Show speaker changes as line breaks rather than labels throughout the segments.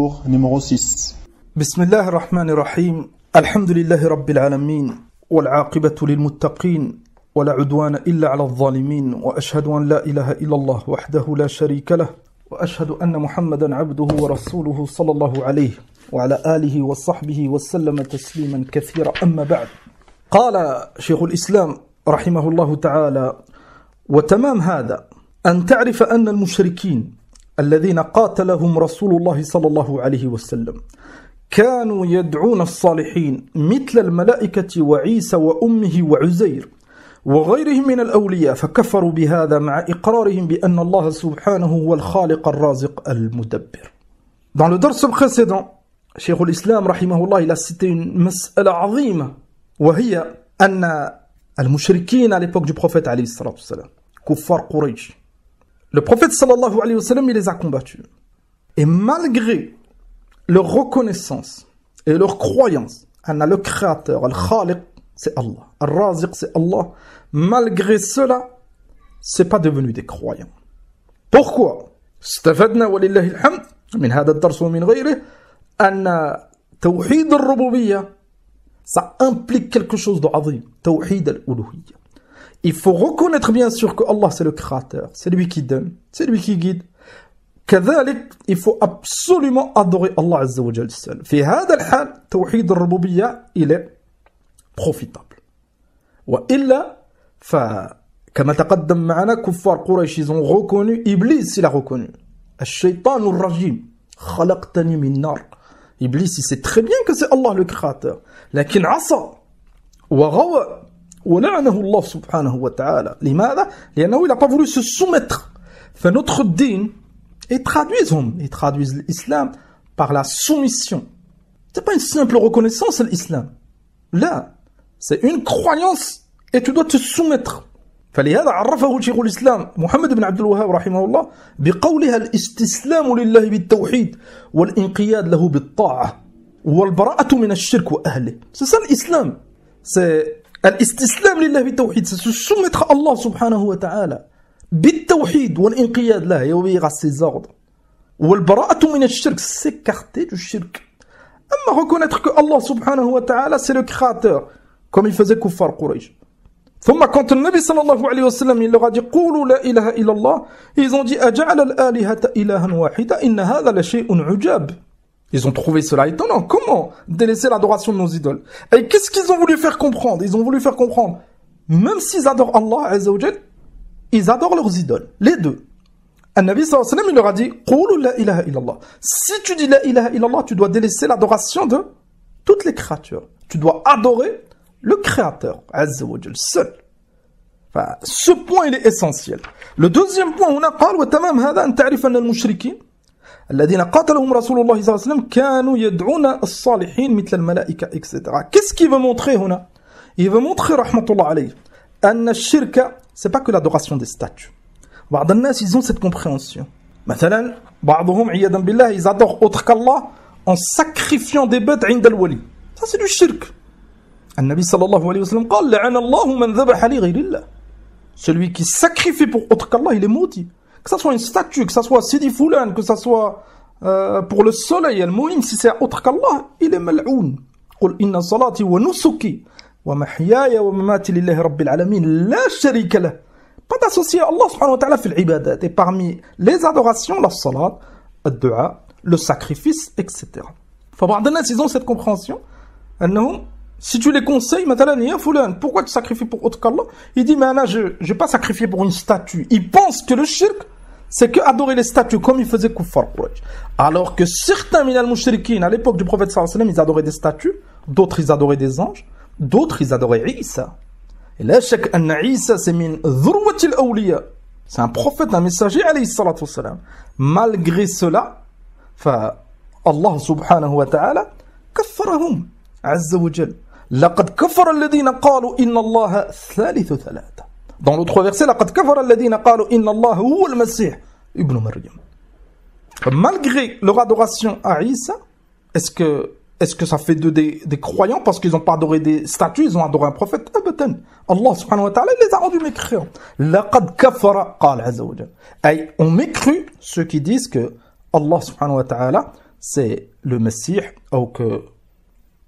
jour numéro 6.
بسم الله الرحمن الرحيم الحمد لله رب العالمين والعاقبة للمتقين ولا عدوان إلا على الظالمين وأشهد أن لا إله إلا الله وحده لا شريك له وأشهد أن محمدا عبده ورسوله صلى الله عليه وعلى آله وصحبه وسلم تسليما كثيرا أما بعد. قال شيخ الإسلام رحمه الله تعالى: وتمام هذا أن تعرف أن المشركين الذين قاتلهم رسول الله صلى الله عليه وسلم كانوا يدعون الصالحين مثل الملائكة وعيسى وأمه وعزير وغيرهم من الأولياء فكفروا بهذا مع إقرارهم بأن الله سبحانه هو الخالق الرازق المدبر. Dans le dars précédent, Cheikh al-Islam rahimahullah, il a cité une mas'ala azima, وهي أن المشركين à l'époque du prophète عليه الصلاة والسلام, kuffar Quraysh. Le prophète sallallahu alayhi wa sallam, il les a combattus. Et malgré leur reconnaissance et leur croyance, Anna le créateur, al-Khaliq, c'est Allah, al-Raziq, c'est Allah, malgré cela, c'est pas devenu des croyants. Pourquoi? استفدنا ولله الحمد من هذا الدرس ومن غيره أن توحيد الربوبية ça implique quelque chose d'azim, توحيد الألوهية. Il faut reconnaître bien sûr que Allah c'est le créateur, c'est lui qui donne, c'est lui qui guide. كذلك il faut absolument adorer Allah Azza wa Jal seul. في هذا الحال توحيد الربوبية il est profitable. وإلا فكما تقدم معنا كفار قريش ils ont reconnu, Iblis il a reconnu الشيطان الرجيم خلقتني من نار. Iblis il sait très bien que c'est Allah le créateur, لكن عصى وغوى ولعنه الله سبحانه وتعالى. لماذا؟ لأنه il n'a pas voulu se soumettre. Fait notre dîn, ils traduisent l'islam par la soumission. C'est pas une simple reconnaissance l'islam. Là, c'est une croyance et tu dois te soumettre. فلهذا عرفه شيخ الإسلام محمد بن عبد الوهاب رحمه الله بقولها الاستسلام لله بالتوحيد والانقياد له بالطاعة والبراءة من الشرك وأهله. C'est ça l'islam. C'est الاستسلام لله بالتوحيد, c'est se soumettre à Allah subhanahu wa ta'ala بالتوحيد والانقياد له et obéir à ses ordres. والبراءة من الشرك, s'écarter du shirk. أما reconnaître que Allah subhanahu wa ta'ala c'est le créateur comme il faisait kuffar Quraysh. ثم quand le Nabi sallallahu alayhi wa sallam il leur a dit قولوا لا إله إلا الله, ils ont dit أجعل الآلهة إلها واحدة إن هذا لشيء عجاب. Ils ont trouvé cela étonnant. Comment délaisser l'adoration de nos idoles? Et qu'est-ce qu'ils ont voulu faire comprendre? Ils ont voulu faire comprendre, même s'ils adorent Allah Azza wa Jal, ils adorent leurs idoles, les deux. Un Nabi sallallahu alayhi wa sallam il leur a dit قولوا لا إله إلا الله. Si tu dis la ilaha illallah, tu dois délaisser l'adoration de toutes les créatures. Tu dois adorer le créateur Azza wa Jal seul. Enfin, ce point il est essentiel. Le deuxième point, on a قال وتمام هذا أن تعرف أن المشركين الذين قاتلهم رسول الله صلى الله عليه وسلم كانوا يدعون الصالحين مثل الملائكة etc. Qu'est-ce qu'il veut montrer هنا? Il veut montrer رحمة الله عليه أن الشرك c'est pas que l'adoration des statues. بعض الناس ils ont cette compréhension. مثلا بعضهم عياذا بالله ils adorent autre qu'Allah en sacrifiant des bêtes عند الولي. Ça c'est du shirk. النبي صلى الله عليه وسلم قال لعن الله من ذبح لغير الله. Celui qui sacrifie pour autre qu'Allah, il est maudit. Que ça soit une statue, que ça soit Sidi Foulan, que ça soit pour le soleil, al-Mouhim, si c'est autre qu'Allah, il est mal'oun. قل إن صلاتي ونسكي ومحياي ومماتي لله رب العالمين لا شريك له. Pas d'associer Allah subhanahu wa ta'ala في العبادات. Et parmi les adorations, la salat, le dua, le sacrifice, etc. فبعض الناس, ils ont cette compréhension. أنهم si tu les conseilles, مثلا يا فلان, pourquoi tu sacrifies pour autre qu'Allah? Il dit, mais là, je vais pas sacrifier pour une statue. Il pense que le shirk, c'est que adorer les statues, comme il faisait Kuffar Quraysh. Alors que certains min al-mushrikin, à l'époque du prophète sallallahu alayhi wa sallam, ils adoraient des statues, d'autres ils adoraient des anges, d'autres ils adoraient Isa. Et là, chaque anna Isa, c'est min dhurwati al-awliya. C'est un prophète, un messager, alayhi salatu wassalam. Malgré cela, Allah subhanahu wa ta'ala, kaffarahum, azza wa jal. لقد كفر الذين قالوا إن الله ثالث ثلاثة. Dans l'autre verset, لقد كفر الذين قالوا إن الله هو المسيح ابن مريم. Malgré leur adoration à Isa, est-ce que ça fait d'eux des croyants parce qu'ils n'ont pas adoré des statues, ils ont adoré un prophète? Abadan. Allah subhanahu wa ta'ala les a rendus mécréants. لقد كفر قال عز وجل. On mécru ceux qui disent que Allah subhanahu wa ta'ala c'est le Messie, ou que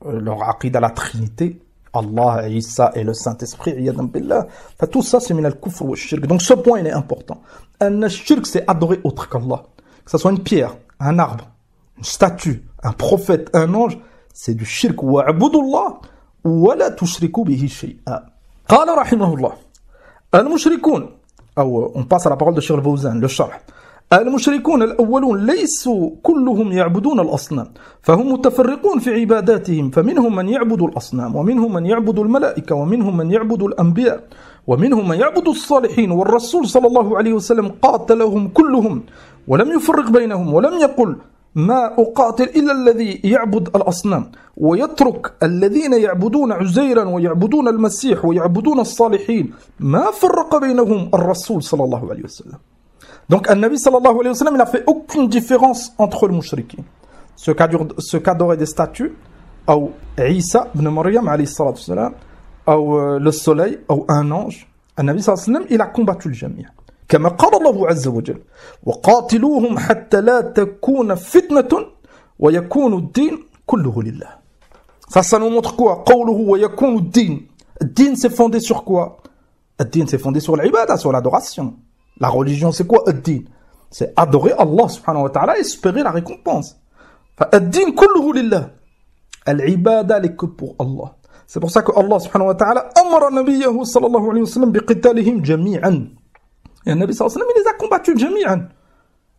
leur aqida la Trinité, Allah, Isa et le Saint-Esprit, iyadan billah. Tout ça, c'est min al-kufr wa shirk. Donc ce point, il est important. Un shirk, c'est adorer autre qu'Allah. Que ce soit une pierre, un arbre, une statue, un prophète, un ange, c'est du shirk. Wa'budullah wa la tushriku bihi shay'a. Qala rahimahullah. Al-mushrikun. On passe à la parole de Cheikh al-Fawzan, le sharh. المشركون الأولون ليسوا كلهم يعبدون الأصنام فهم متفرقون في عباداتهم فمنهم من يعبد الأصنام ومنهم من يعبد الملائكة ومنهم من يعبد الأنبياء ومنهم من يعبد الصالحين والرسول صلى الله عليه وسلم قاتلهم كلهم ولم يفرق بينهم ولم يقل ما أقاتل إلا الذي يعبد الأصنام ويترك الذين يعبدون عزيرا ويعبدون المسيح ويعبدون الصالحين ما فرق بينهم الرسول صلى الله عليه وسلم. Donc, An-Nabi sallallahu alayhi wa sallam, il n'a fait aucune différence entre le mushrikin. Ceux qui adoraient des statues, ou Isa ibn Maryam alayhi salatu salam, ou le soleil, ou un ange, An-Nabi sallallahu alayhi wa sallam, il a combattu le jami'. كما قال الله عز وجل وقاتلوهم حتى لا تكون فتنة ويكون الدين كله لله. Ça nous montre quoi? قوله ويكون الدين. الدين c'est fondé sur quoi? الدين c'est fondé sur l'ibada, sur l'adoration. La religion, c'est quoi ad-din? C'est adorer Allah subhanahu wa ta'ala et espérer la récompense. Ad-din kulluhu lillah. Al-ibada n'est que pour Allah. C'est pour ça que Allah subhanahu wa ta'ala amara nabiyahu sallallahu alayhi wa sallam biqitalihim jami'an. Et le Nabi sallallahu alayhi wa sallam, il les a combattus jami'an.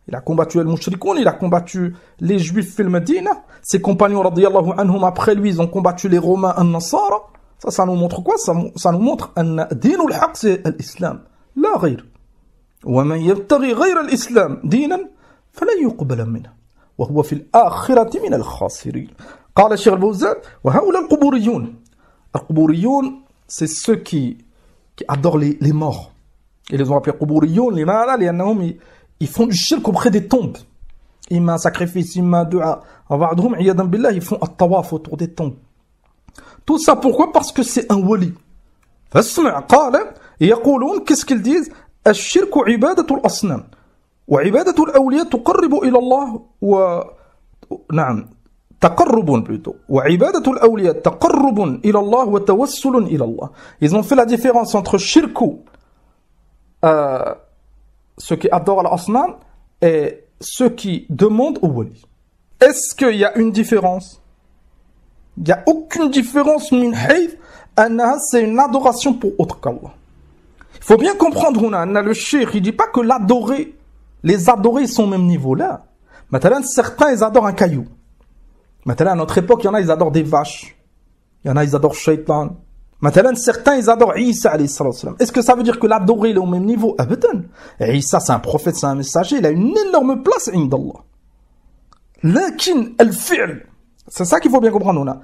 Il a combattu les mushrikoun, il a combattu les juifs fil Medina. Ses compagnons radiyallahu anhum après lui, ils ont combattu les romains an-Nasara. Ça nous montre quoi? Ça nous montre an dinul haq, c'est l'islam. La ghayr. ومن يبتغي غير الإسلام دينا فلن يقبل منه وهو في الآخرة من الخاسرين. قال الشيخ الفوزان وهؤلاء القبوريون c'est ceux qui adorent les morts. Ils les ont appelés قبوريون لماذا؟ لأنهم ils font du shirk auprès des tombes. إما sacrifice, إما دعاء. وبعضهم عياذا بالله ils font الطواف autour des tombes. Tout ça pourquoi? Parce que c'est un wali. فاسمع قال يقولون qu'est-ce qu'ils disent? الشرك عبادة الأصنام وعبادة الأولياء تقرب إلى الله نعم تقرب plutôt وعبادة الأولياء تقرب إلى الله وتوسل إلى الله. Ils ont fait la différence entre shirku, ceux qui adorent l'asnam, et ceux qui demandent au wali. Est-ce qu'il y a une différence? Il n'y a aucune différence min hayth annaha, c'est une adoration pour autre qu'Allah. Il faut bien comprendre, on a le cheikh, il dit pas que les adorés sont au même niveau là. Maintenant, certains, ils adorent un caillou. Maintenant, à notre époque, il y en a, ils adorent des vaches. Il y en a, ils adorent Shaitan. Maintenant, certains, ils adorent Isa, alayhi salam. Est-ce que ça veut dire que l'adoré, il est au même niveau? Abadan. Isa, c'est un prophète, c'est un messager, il a une énorme place, indallah. Lakin, al-fi'l. C'est ça qu'il faut bien comprendre, on a.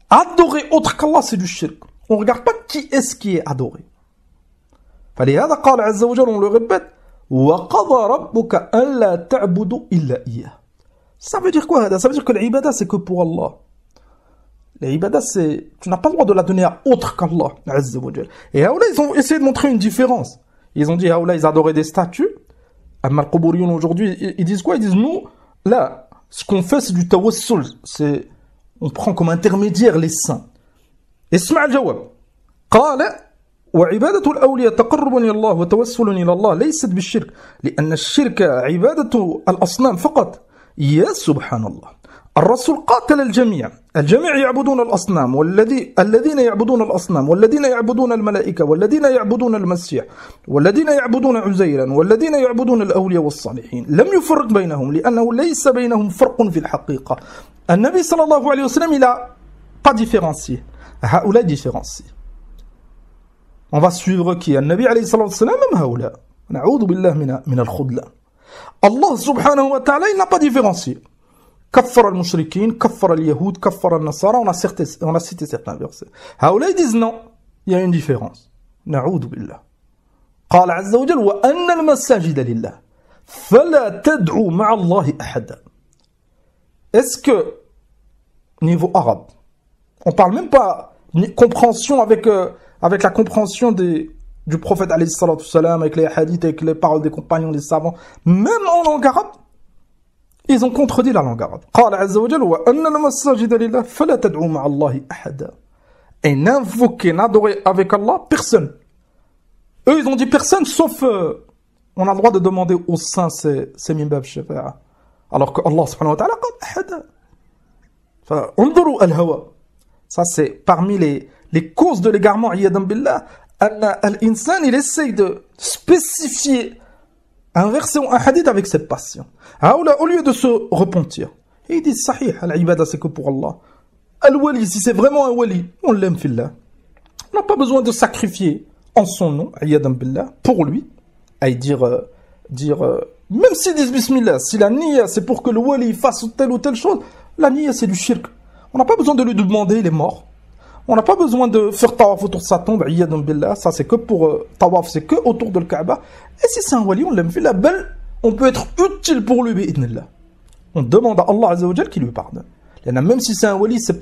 Adorer autre qu'Allah, c'est du shirk. On regarde pas qui est-ce qui est adoré. فلهذا قال عز وجل, on le répète, وَقَضَى رَبُّكَ أَلَّا تَعْبُدُوا إِلَّا إِيَّهُ. Ça veut dire quoi? Ça veut dire que l'ibada, c'est que pour Allah. L'ibada, c'est... Tu n'as pas le droit de la donner à autre qu'Allah, Azza wa Jal. Et Haoula, ils ont essayé de montrer une différence. Ils ont dit, Haoula, ils adoraient des statues. Amma al-Quburiyun, aujourd'hui, ils disent quoi? Ils disent, nous, là, ce qu'on fait, c'est du tawassul. C'est... On prend comme intermédiaire les saints. Isma' al-jawab. قال وعبادة الأولياء تقرب إلى الله وتوسل إلى الله ليست بالشرك لأن الشرك عبادة الأصنام فقط. يا سبحان الله. الرسول قاتل الجميع يعبدون الأصنام الذين يعبدون الأصنام والذين يعبدون الملائكة والذين يعبدون المسيح والذين يعبدون عزيرا والذين يعبدون الأولياء والصالحين لم يفرق بينهم لأنه ليس بينهم فرق في الحقيقة. النبي صلى الله عليه وسلم il a pas différencié. هؤلاء différencié. On va suivre qui? النبي عليه الصلاة والسلام أم هؤلاء؟ نعوذ بالله من الخذلان. Allah subhanahu wa ta'ala, il n'a pas différencié. كفر المشركين, كفر اليهود, كفر النصارى, on a cité certains versets. هؤلاء disent non, il y a une différence. نعوذ بالله. قال عز وجل وأن المساجد لله فلا تدعوا مع الله أحدا. Est-ce que, niveau arabe, on parle même pas compréhension avec la compréhension du prophète alayhi salatu salam, avec les hadiths, avec les paroles des compagnons, des savants, même en langue arabe, ils ont contredit la langue arabe. قال عز وجل وأن المساجد لله فلا تدعوا مع الله أحدا. Et n'invoquez, n'adorez avec Allah personne. Eux, ils ont dit personne, sauf on a le droit de demander aux saints c'est min bab shafa'a. Alors que Allah subhanahu wa ta'ala قال أحدا. فانظروا الهوى. Ça c'est parmi les causes de l'égarement عياذا بالله. L'insan, il essaye de spécifier un verset ou un hadith avec cette passion. Au lieu de se repentir. Et ils disent sahih, l'ibada c'est que pour Allah. Al-wali, si c'est vraiment un wali, on l'aime fillah. On n'a pas besoin de sacrifier en son nom, ayyadan billah, pour lui. Et dire même s'ils disent bismillah, si la niya c'est pour que le wali fasse telle ou telle chose, la niya c'est du shirk. On n'a pas besoin de lui demander, il est mort. On n'a pas besoin de faire tawaf autour de sa tombe, ayyadan billah, ça c'est que pour tawaf, c'est que autour de le Kaaba. Et si c'est un wali, on l'aime fillah, on peut être utile pour lui, bi'idnillah. On demande à Allah Azza wa Jal qu'il lui pardonne. Même si c'est un wali, il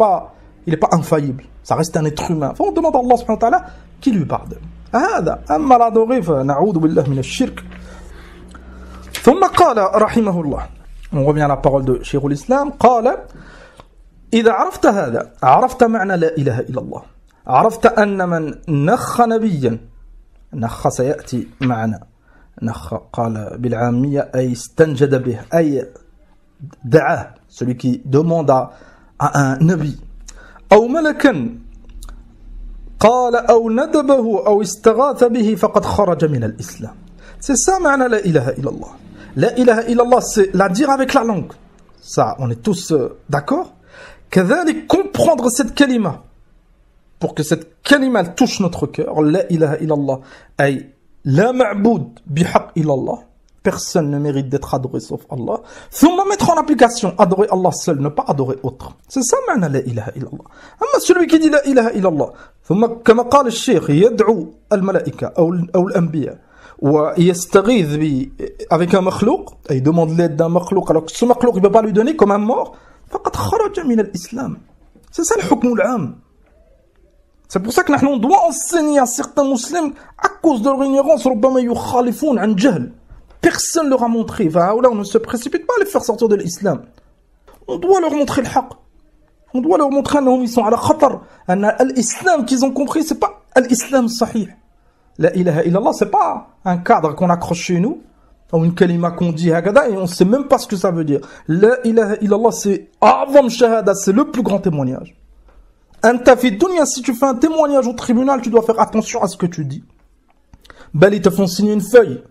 n'est pas infaillible. Ça reste un être humain. On demande à Allah subhanahu wa ta'ala qu'il lui pardonne. هذا أما l'adorer فنعوذ بالله من الشرك. ثم قال رحمه الله. On revient à la parole de Cheikh l'Islam. قال إذا عرفت هذا عرفت معنى لا إله إلا الله. عرفت أن من نخ نبيا نخ سيأتي معنا. نخ قال بالعامية أي استنجد به أي دعاه, celui qui demande à un nabi, أو ملكا قال أو ندبه أو استغاث به فقد خرج من الإسلام. C'est ça معنى لا إله إلا الله. لا إله إلا الله c'est la dire avec la langue. Ça, on est tous d'accord. كذلك comprendre cette kalima pour que cette kalima elle touche notre cœur. لا إله إلا الله أي لا معبود بحق إلا الله. Personne ne mérite d'être adoré sauf Allah. ثم mettre en application, adorer Allah seul, ne pas adorer autre. C'est ça معنى لا إله إلا الله. أما celui qui dit لا إله إلا الله ثم كما قال الشيخ يدعو الملائكة أو الأنبياء ويستغيث avec un مخلوق, il demande l'aide d'un مخلوق alors que ce مخلوق il ne peut pas lui donner comme un mort, فقد خرج من الإسلام. C'est ça le حكم العام. C'est pour ça que nous doit enseigner à certains musulmans à cause de leur ignorance ربما يخالفون عن جهل. Personne leur a montré. On ne se précipite pas à les faire sortir de l'islam. On doit leur montrer le haqq. On doit leur montrer qu'ils sont à la khatar. L'islam qu'ils ont compris, c'est pas l'islam sahih. La ilaha illallah, c'est pas un cadre qu'on accroche chez nous, ou une kalima qu'on dit hakada, et on sait même pas ce que ça veut dire. La ilaha illallah, c'est a'zam shahada, c'est le plus grand témoignage. Anta fi dunya, si tu fais un témoignage au tribunal, tu dois faire attention à ce que tu dis. Ils te font signer une feuille.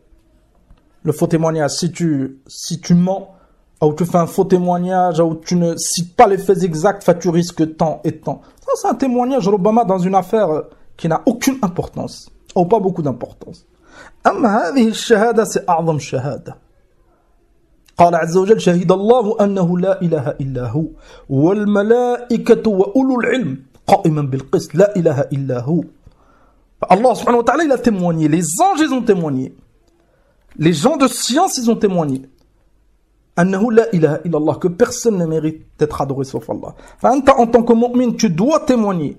Le faux témoignage, si tu mens, ou tu fais un faux témoignage, ou tu ne cites pas les faits exacts, tu risques tant et tant. Ça, c'est un témoignage, Robama, dans une affaire qui n'a aucune importance, ou pas beaucoup d'importance. أما هذه الشهادة سأعظم شهادة. قال عز وجل شهد الله أنه لا إله إلا هو والملائكة وأولو العلم قائما بالقسط لا إله إلا هو. Allah subhanahu wa ta'ala, il a témoigné, les anges, ils ont témoigné. Les gens de science, ils ont témoigné. Annahu la ilaha illallah, que personne ne mérite d'être adoré sauf Allah. En tant que mu'min, tu dois témoigner.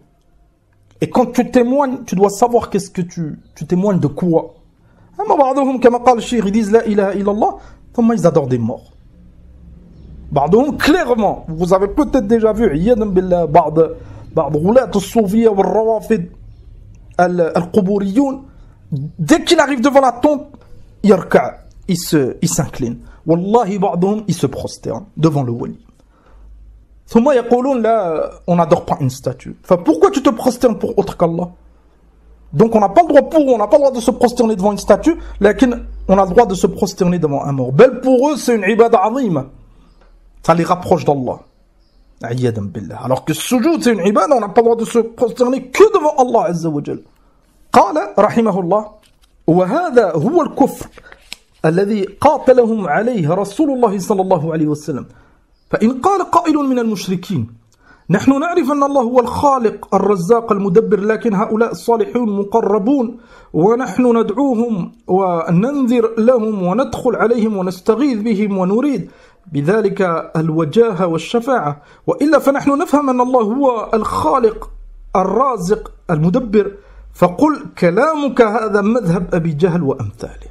Et quand tu témoignes, tu dois savoir qu'est-ce que tu témoignes de quoi. Ils disent la ilaha illallah, comment ils adorent des morts. Clairement, vous avez peut-être déjà vu, dès qu'il arrive devant la tombe, il s'incline. Wallahi, il se prosterne devant le wali. Là, on n'adore pas une statue. Pourquoi tu te prosternes pour autre qu'Allah? Donc on n'a pas le droit de se prosterner devant une statue, mais on a le droit de se prosterner devant un mort. Pour eux, c'est une ibada azima. Ça les rapproche d'Allah. Alors que sujoud, c'est une ibada, on n'a pas le droit de se prosterner que devant Allah Azza wa Jal. قال رحمه الله وهذا هو الكفر الذي قاتلهم عليه رسول الله صلى الله عليه وسلم فإن قال قائل من المشركين نحن نعرف أن الله هو الخالق الرزاق المدبر لكن هؤلاء الصالحون مقربون ونحن ندعوهم وننذر لهم وندخل عليهم ونستغيث بهم ونريد بذلك الوجاهة والشفاعة وإلا فنحن نفهم أن الله هو الخالق الرازق المدبر فقل كلامك هذا مذهب أبي جهل وأمثاله.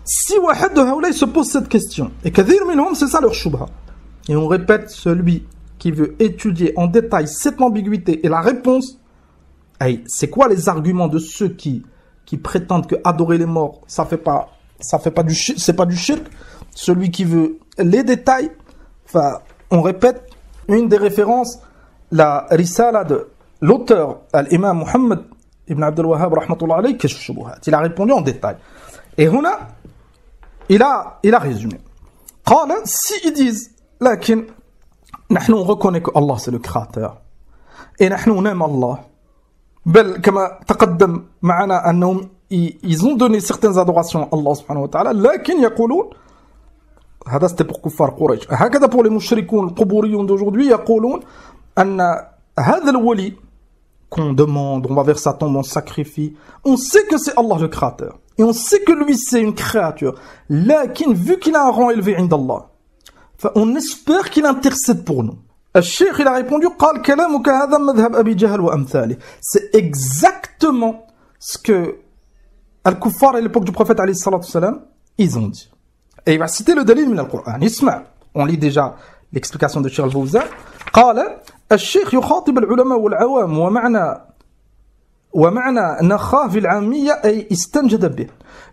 Si واحد de هؤلاء se pose cette question, et كثير منهم, c'est ça leur shubha. Et on répète, celui qui veut étudier en détail cette ambiguïté et la réponse, c'est quoi les arguments de ceux qui prétendent que adorer les morts, c'est pas du shirk. Celui qui veut les détails, enfin, on répète une des références, la risala de l'auteur, l'imam Muhammad ibn Abdul Wahhab, rahmatullah alayhi, Kashf Shubuhat. Il a répondu en détail. Et Huna, il a résumé. قال, si ils disent, lakin, نحن on reconnaît que Allah c'est le créateur. Et نحن on aime Allah. بل كما تقدم معنا أنهم ils ont donné certaines adorations à Allah subhanahu wa ta'ala, لكن يقولون, هذا c'était pour كفار قريش. هكذا pour les mushrikoun, les قبوريون d'aujourd'hui, يقولون أن هذا الولي qu'on demande, on va vers sa tombe, on sacrifie, on sait que c'est Allah le créateur. Et on sait que lui c'est une créature. لكن vu qu'il a un rang élevé عند الله, on espère qu'il intercède pour nous. الشيخ il a répondu قال كلامك هذا مذهب أبي جهل وأمثاله. C'est exactement ce que Al-Kuffar à l'époque du prophète alayhi salatu salam, ils ont dit. Et il va citer le dalil min al-Qur'an. Isma', on lit déjà l'explication de Cheikh Al-Fawzan. قال الشيخ يخاطب العلماء والعوام ومعنى نخاه في العامية أي استنجد به.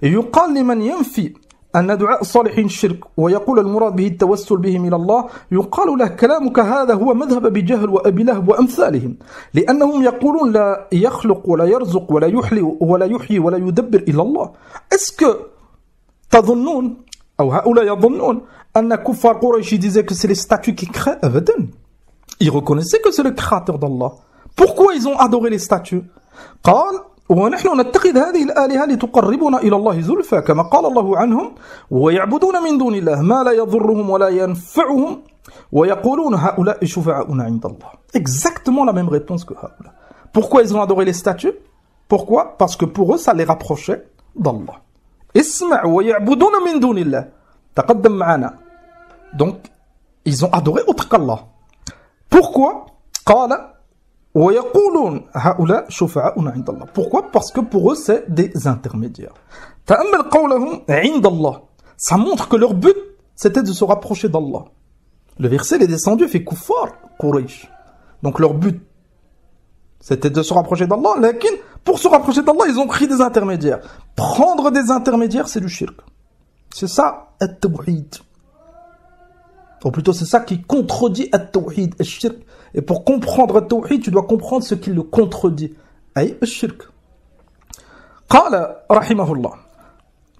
يقال لمن ينفي أن دعاء الصالحين شرك ويقول المراد به التوسل بهم إلى الله، يقال له كلامك هذا هو مذهب أبي جهل وأبي لهب وأمثالهم، لأنهم يقولون لا يخلق ولا يرزق ولا يحيي ولا يدبر إلا الله. Est-ce que تظنون أو هؤلاء يظنون أن كفار قريش disaient que c'est les statues qui créent? أبدا. Ils reconnaissaient que c'est le créateur d'Allah. Pourquoi ils ont adoré les statues? قال ونحن نتخذ هذه الآلهة لتقربنا إلى الله زلفى كما قال الله عنهم ويعبدون من دون الله ما لا يضرهم ولا ينفعهم ويقولون هؤلاء شفعاؤنا عند الله. Exactement la même réponse que هؤلاء. Pourquoi ils ont adoré les statues? Pourquoi? Parce que pour eux ça les rapprochait d'Allah. اسمع ويعبدون من دون الله. تقدم معنا. Donc ils ont adoré autre qu'Allah. Pourquoi? قال ويقولون هؤلاء شفعاؤنا عند الله. Pourquoi? Parce que pour eux c'est des intermédiaires. تأمل قولهم عند الله. Ça montre que leur but c'était de se rapprocher d'Allah. Le verset il est descendu fait kuffar Quraysh. Donc leur but c'était de se rapprocher d'Allah, mais pour se rapprocher d'Allah ils ont pris des intermédiaires. Prendre des intermédiaires c'est du shirk. C'est ça at-tawhid. Ou plutôt c'est ça qui contredit at-tawhid, al-shirk. Et pour comprendre at-tawhid, tu dois comprendre ce qui le contredit. Aïe, al-shirk. Qala, rahimahullah.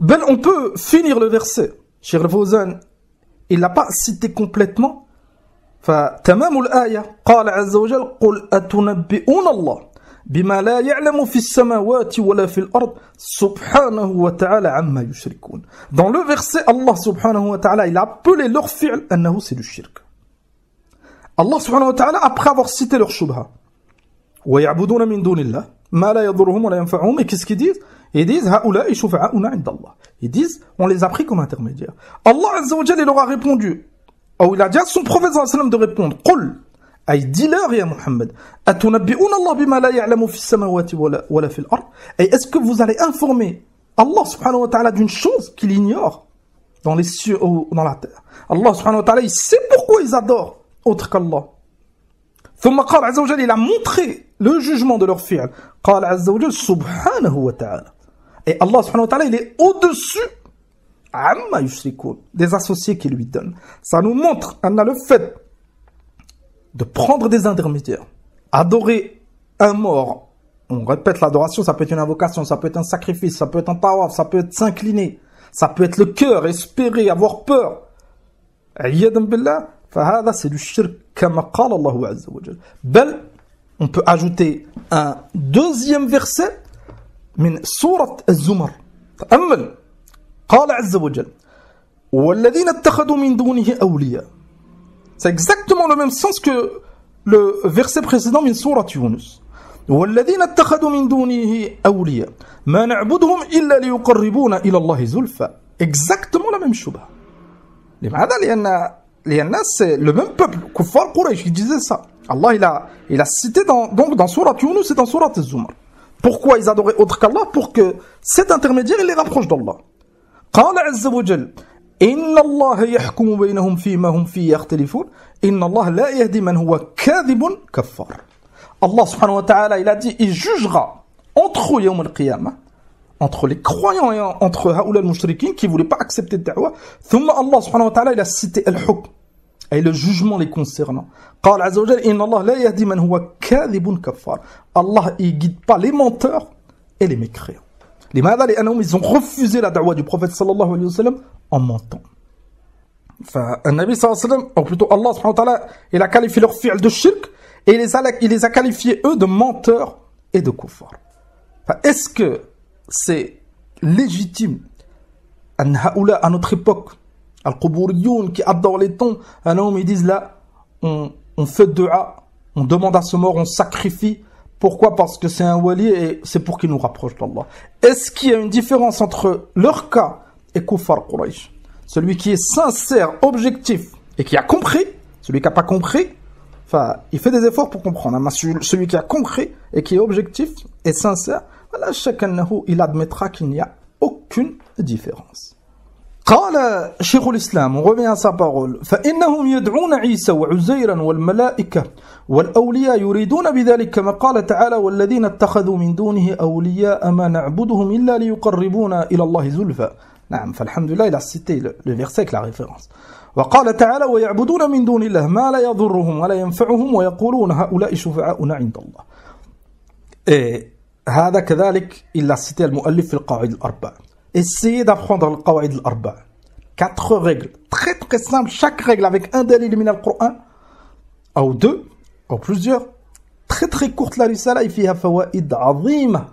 Ben, on peut finir le verset. Cheikh Al-Fawzan, il l'a pas cité complètement. فتمام الآية قال عز وجل قل أتنبئون الله بما لا يعلم في السماوات ولا في الأرض سبحانه وتعالى عما يشركون. Dans le verset, Allah subhanahu wa ta'ala, il a appelé leur fi'l أنه c'est du shirk. Allah subhanahu wa ta'ala, après avoir cité leur shubha, ويعبدون من دون الله ما لا يضرهم ولا ينفعهم, et qu'est-ce qu'ils disent? Ils disent هؤلاء شفعاؤنا عند الله. Ils disent on les a pris comme intermédiaires. Allah azza wa jalla, il leur a répondu, ou il a dit à son prophète sallallahu alayhi wa sallam de répondre قل, ay dis-leur ya Muhammad, أتنبئون الله بما لا يعلم في السماوات ولا في الأرض. Et est-ce que vous allez informer Allah subhanahu wa ta'ala d'une chose qu'il ignore dans les cieux ou dans la terre? Allah subhanahu wa ta'ala, il sait pourquoi ils adorent autre qu'Allah. ثم قال عز وجل, il a montré le jugement de leur fi'l. قال عز وجل سبحانه وتعالى. Et Allah subhanahu wa ta'ala, il est au-dessus amma yushrikun, des associés qui lui donnent. Ça nous montre, on a le fait de prendre des intermédiaires, adorer un mort. On répète, l'adoration, ça peut être une invocation, ça peut être un sacrifice, ça peut être un tawaf, ça peut être s'incliner, ça peut être le cœur, espérer, avoir peur. Ayyadan billah, فهذا c'est du shirk كما قال الله عز وجل. بل on peut ajouter un deuxième verset من سورة الزمر. تأمل قال عز وجل والذين اتخذوا من دونه أولياء. C'est exactement le même sens que le verset précédent من سورة يونس. والذين اتخذوا من دونه أولياء ما نعبدهم إلا ليقربونا إلى الله زلفى. Exactement la même chose. لماذا؟ لأن c'est le même peuple, Kuffar Quraysh, qui disait ça. Allah il a cité donc dans Surat Yunus et dans Surat Az-Zumar. Pourquoi ils adoraient autre qu'Allah? Pour que cet intermédiaire il les rapproche d'Allah. قال عز وجل إن الله يحكم بينهم فيما هم فيه يختلفون إن الله لا يهدي من هو كاذب كفار. Allah subhanahu wa ta'ala, il a dit, il jugera entre eux yawm al-qiyamah, entre les croyants et entre haoula al-mushrikin qui ne voulaient pas accepter le da'wah. Thumma Allah subhanahu wa ta'ala, il a cité al-hukm, et le jugement les concernant. قال عز وجل إن الله لا يهدي من هو كاذب كفار. Allah, il guide pas les menteurs et les mécréants. لماذا؟ لأنهم ils ont refusé la da'wah du prophète sallallahu alayhi wa sallam en mentant. Enfin, un Nabi sallallahu alayhi wa sallam, ou plutôt Allah subhanahu wa ta'ala, il a qualifié leur fi'l de shirk et il les a qualifiés eux de menteurs et de kuffar. Enfin, est-ce que c'est légitime à notre époque, al-Qubouriyoun qui adorent les tombes, un homme ils disent là, on fait dua, on demande à ce mort, on sacrifie. Pourquoi? Parce que c'est un wali et c'est pour qu'il nous rapproche d'Allah. Est-ce qu'il y a une différence entre leur cas et Kuffar Quraysh? Celui qui est sincère, objectif et qui a compris, celui qui n'a pas compris, enfin, il fait des efforts pour comprendre. Mais celui qui a compris et qui est objectif et sincère, voilà, chacun il admettra qu'il n'y a aucune différence. قال شيخ الإسلام, on revient à sa parole, فإنهم يدعون عيسى وعزيرا والملائكة والأولياء يريدون بذلك كما قال تعالى والذين اتخذوا من دونه أولياء ما نعبدهم إلا ليقربونا إلى الله زلفى. نعم, فالحمد لله, il a cité le verset avec la référence. وقال تعالى ويعبدون من دون الله ما لا يضرهم ولا ينفعهم ويقولون هؤلاء شفعاؤنا عند الله. Et هذا كذلك il a cité المؤلف في القواعد الأربع. Essayez d'apprendre le qawaïd al-arba. 4 règles, très très simples, chaque règle avec un dalil min al-Qur'an, ou 2, ou plusieurs, très très courte la risala, et fiha fawaïd azima.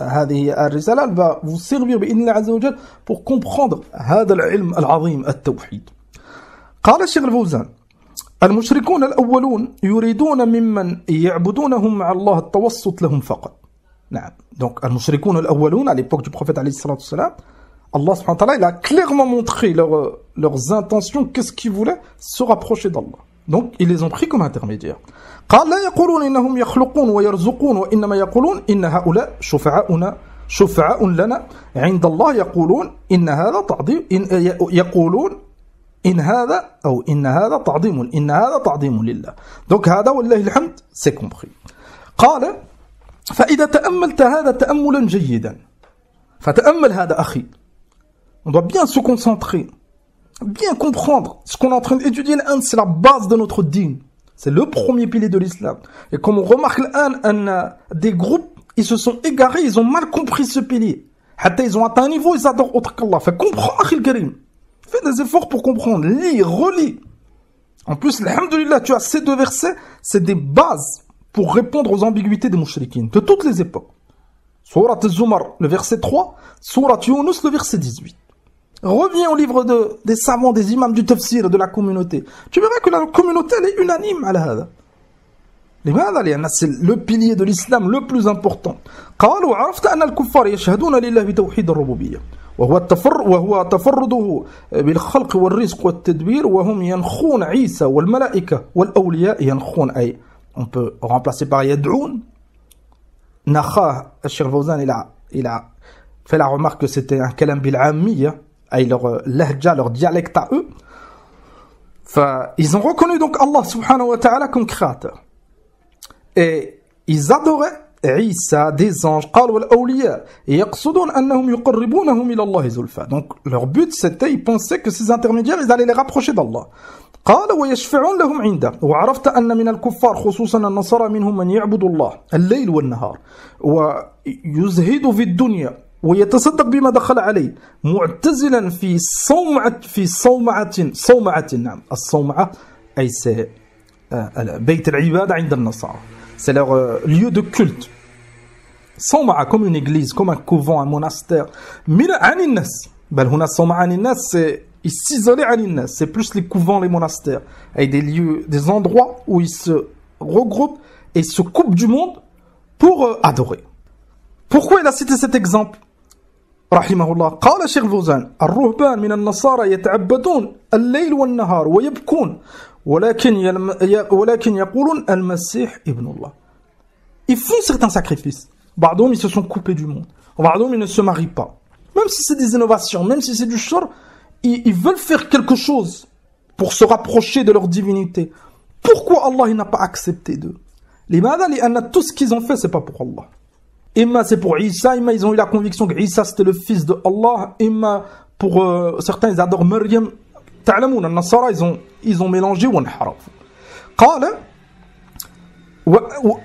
هذه الرسالة va vous servir بإذن الله عز وجل pour comprendre هذا العلم العظيم التوحيد. قال الشيخ الفوزان المشركون الأولون يريدون ممن يعبدونهم مع الله التوسط لهم فقط. نعم. Donc, al-mushrikoun al-awwaloun, à l'époque du prophète alayhi salatu wassalam, Allah subhanahu wa ta'ala, il a clairement montré leurs intentions, qu'est-ce qu'ils voulaient, se rapprocher d'Allah. Donc, ils les ont pris comme intermédiaires. قال لا يقولون إنهم يخلقون ويرزقون وإنما يقولون إن هؤلاء شفعاء لنا عند الله يقولون إن هذا تعظيم يقولون إن هذا تعظيم لله. Donc, هذا والله الحمد, c'est compris. قال فإذا تأملت هذا تأملا جيدا فتأمل هذا أخي. On doit bien se concentrer, bien comprendre ce qu'on est en train d'étudier. C'est la base de notre dîn, c'est le premier pilier de l'islam. Et comme on remarque des groupes, ils se sont égarés, ils ont mal compris ce pilier. Ils ont atteint un niveau, ils adorent autre qu'Allah. Fait comprends, Akhil Karim, fais des efforts pour comprendre, lis, relis. En plus, alhamdoulilah, tu as ces 2 versets, c'est des bases pour répondre aux ambiguïtés des mouchriquines de toutes les époques. Surat al-Zumar, le verset 3, Surat Yunus, le verset 18. Reviens au livre des savants, des imams du tafsir, de la communauté. Tu verras que la communauté, elle est unanime à la c'est le pilier de l'islam le plus important. قالوا عرفت أن الكفار يشهدون لله بتوحيد الربوبية وهو تفرده بالخلق والرزق والتدبير وهم ينخون عيسى والملائكة والأولياء ينخون أي. On peut remplacer par Yad'oun. Nakha, Cheikh Fawzan, il a fait la remarque que c'était un kalam bil ammiya, leur lahja, leur dialecte à eux. Ils ont reconnu donc Allah subhanahu wa ta'ala comme créateur. Et ils adoraient Isa, des anges, قالوا الأولياء يقصدون أنهم يقربونهم إلى الله زلفى. Donc leur but c'était, ils pensaient que ces intermédiaires, ils allaient les rapprocher d'Allah. قال ويشفعون لهم عنده وعرفت أن من الكفار خصوصا النصارى منهم من يعبد الله الليل والنهار ويزهد في الدنيا ويتصدق بما دخل عليه معتزلا في صومعة. نعم, الصومعة أي c'est بيت العبادة عند النصارى, c'est leur lieu de culte. صومعة comme une église, comme un couvent, un monastère. من عن الناس بل هنا صومعة عن الناس, c'est ils s'isolaient à l'Innas, c'est plus les couvents, les monastères, avec des lieux, des endroits où ils se regroupent et se coupent du monde pour adorer. Pourquoi il a cité cet exemple? Rahimahullah. قال الشيخ الفوزان الرهبان من النصارى يتعبدون الليل والنهار ويبكون ولكن يقولون المسيح ابن الله. Ils font certains sacrifices. بعضهم ils se sont coupés du monde. بعضهم ils ne se marient pas. Même si c'est des innovations, même si c'est du shirk, ils veulent faire quelque chose pour se rapprocher de leur divinité. Pourquoi Allah il n'a pas accepté d'eux? لماذا؟ لأن tout ce qu'ils ont fait c'est pas pour Allah. Imma c'est pour Isa, imma ils ont eu la conviction que Isa c'était le fils de Allah, imma pour certains ils adorent Maryam. تعلمون النصارى ils ont mélangé وانحرفوا. قال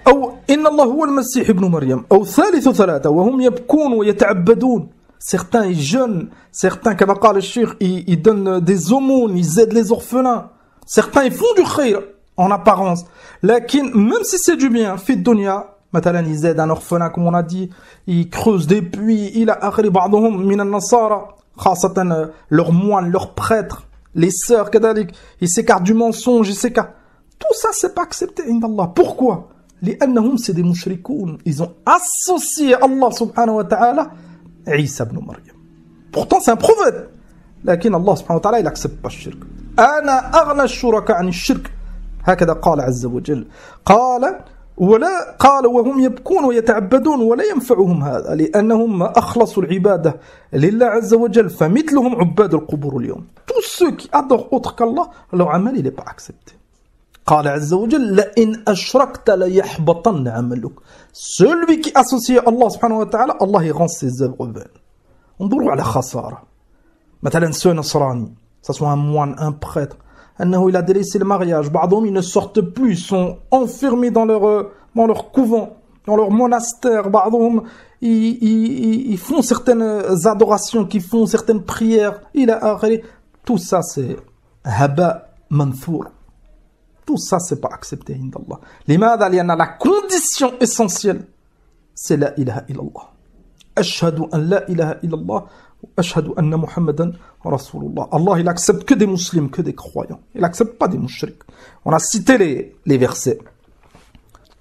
أو إن الله هو المسيح ابن مريم أو ثالث ثلاثة وهم يبكون ويتعبدون. Certains ils jeûnent, certains كما قال الشيخ ils donnent des aumônes, ils aident les orphelins. Certains ils font du khayr en apparence. لكن même si c'est du bien, في الدنيا مثلا ils aident un orphelin comme on a dit, ils creusent des puits, إلى آخر بعضهم من النصارى خاصة leurs moines, leurs prêtres, les sœurs كذلك ils s'écartent du mensonge, ils s'écartent. Tout ça c'est pas accepté عند الله. Pourquoi? لأنهم c'est des mushrikoun. Ils ont associé Allah subhanahu wa ta'ala Isa ibn Maryam. Pourtant c'est un prophète. لكن الله سبحانه وتعالى il accepte pas le shirk. أنا أغنى الشركاء عن الشرك. هكذا قال عز وجل. قال وهم يبكون ويتعبدون ولا ينفعهم هذا لأنهم أخلصوا العبادة لله عز وجل فمثلهم عباد القبور اليوم. Tous ceux qui adorent autre qu'Allah, leur amal il n'est pas accepté. قال عز وجل لئن أشركت ليحبطن عملك. Celui qui associe Allah subhanahu wa ta'ala, Allah il rend ses œuvres vaines. انظروا على خسارة. مثلا ce نصراني, ça soit un moine, un prêtre, أنه il a délaissé le mariage. بعضهم ils ne sortent plus, ils sont enfermés dans leur couvent, dans leur monastère. بعضهم ils font certaines adorations, qui font certaines prières. Tout ça c'est haba manthur. Tout ça c'est pas accepté عند الله. لماذا؟ لأن la condition essentielle c'est la ilaha illallah. أشهد أن لا إله إلا الله وأشهد أن محمدا رسول الله. Allah il accepte que des musulmans, que des croyants. Il accepte pas des mushriks. On a cité les versets.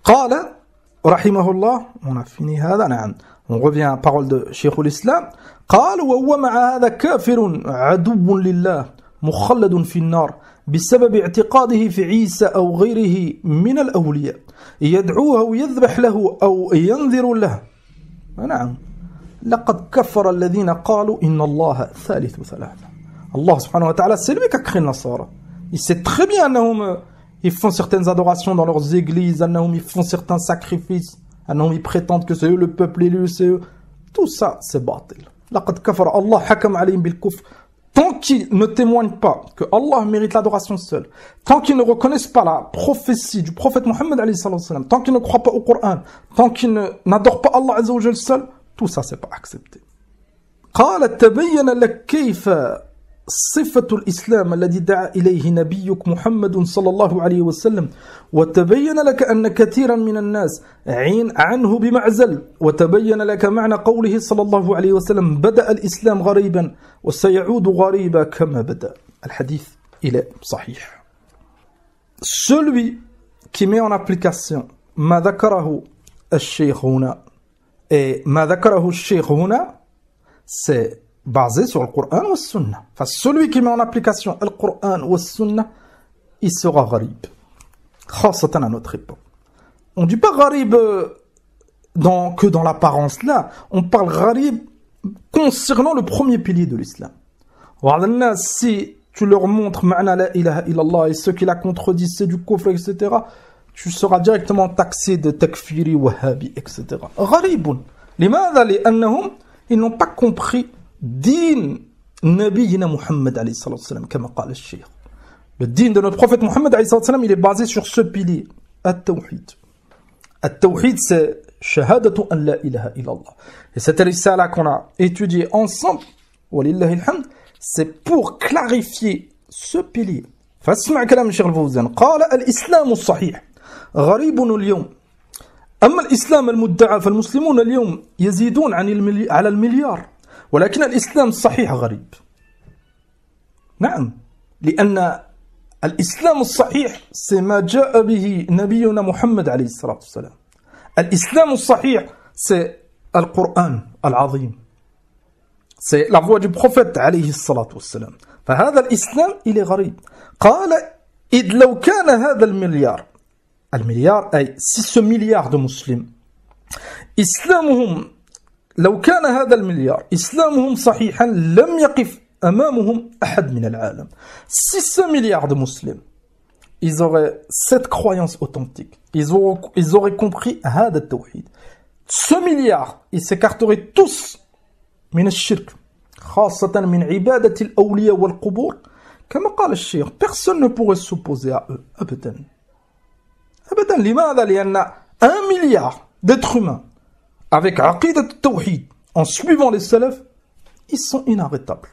قال رحمه الله, on a fini هذا. نعم. On revient à la parole de Cheikh الإسلام. قال وهو مع هذا كافر عدو لله مخلد في النار بسبب اعتقاده في عيسى أو غيره من الأولياء يدعوه أو يذبح له أو ينذر له. نعم. لقد كفر الذين قالوا إن الله ثالث ثلاثة. Allah subhanahu wa ta'ala c'est lui qui a créé le Nasara. Il sait très bien أنهم ils font certaines adorations dans leurs églises, أنهم ils font certains sacrifices, أنهم ils prétendent que c'est eux le peuple élu, c'est eux. Tout ça c'est batil. لقد كفر الله حكم عليهم بالكفر. Tant qu'ils ne témoignent pas que Allah mérite l'adoration seul, tant qu'ils ne reconnaissent pas la prophétie du prophète Mohammed alayhi sallam, tant qu'ils ne croient pas au Coran, tant qu'ils n'adorent pas Allah azza wa jalla seul, tout ça c'est pas accepté. قال تبين لك كيف صفة الإسلام الذي دعا إليه نبيك محمد صلى الله عليه وسلم وتبين لك أن كثيرا من الناس عنه بمعزل وتبين لك معنى قوله صلى الله عليه وسلم بدأ الإسلام غريبا وسيعود غريبا كما بدأ. الحديث إلى صحيح. Celui qui met en application ما ذكره الشيخ هنا et ما ذكره الشيخ هنا c'est basé sur le Coran ou le Sunna. Enfin, celui qui met en application le Coran ou le Sunna, il sera gharib. Khasatan à notre époque. On ne dit pas gharib que dans l'apparence là. On parle gharib concernant le premier pilier de l'islam. Si tu leur montres ma'na la ilaha illallah et ceux qui la contredisent c'est du kufr, etc., tu seras directement taxé de takfiri, wahhabi, etc. Gharibun. Limadha li'annahum, ils n'ont pas compris دين نبينا محمد عليه الصلاة والسلام كما قال الشيخ. Le din de notre prophète Mohammed عليه الصلاة والسلام, il est basé sur ce pilier, التوحيد. التوحيد c'est شهادة أن لا إله إلا الله. Et cette risala qu'on a étudiée ensemble, ولله الحمد, c'est pour clarifier ce pilier. فاسمع كلام الشيخ الفوزان. قال الإسلام الصحيح غريب اليوم. أما الإسلام المدعى فالمسلمون اليوم يزيدون على المليار. ولكن الإسلام الصحيح غريب. نعم. لأن الإسلام الصحيح سما جاء به نبينا محمد عليه الصلاة والسلام. الإسلام الصحيح c'est القرآن العظيم. C'est la voix du prophète عليه الصلاة والسلام. فهذا الإسلام il est غريب. قال إذ لو كان هذا المليار أي si ce milliard de musulmans إسلامهم لو كان هذا المليار إسلامهم صحيحا لم يقف أمامهم أحد من العالم. Si ce milliard de musulmans, ils auraient cette croyance authentique, ils auraient compris هذا التوحيد. Ce milliard, ils s'écarteraient tous من الشرك, خاصة من عبادة الأولياء والقبور. كما قال الشيخ, personne ne pourrait s'opposer à eux. أبدا. أبدا. لماذا؟ لأن 1 milliard d'êtres humains avec عقيدة التوحيد en suivant les salafs, ils sont inarrêtables.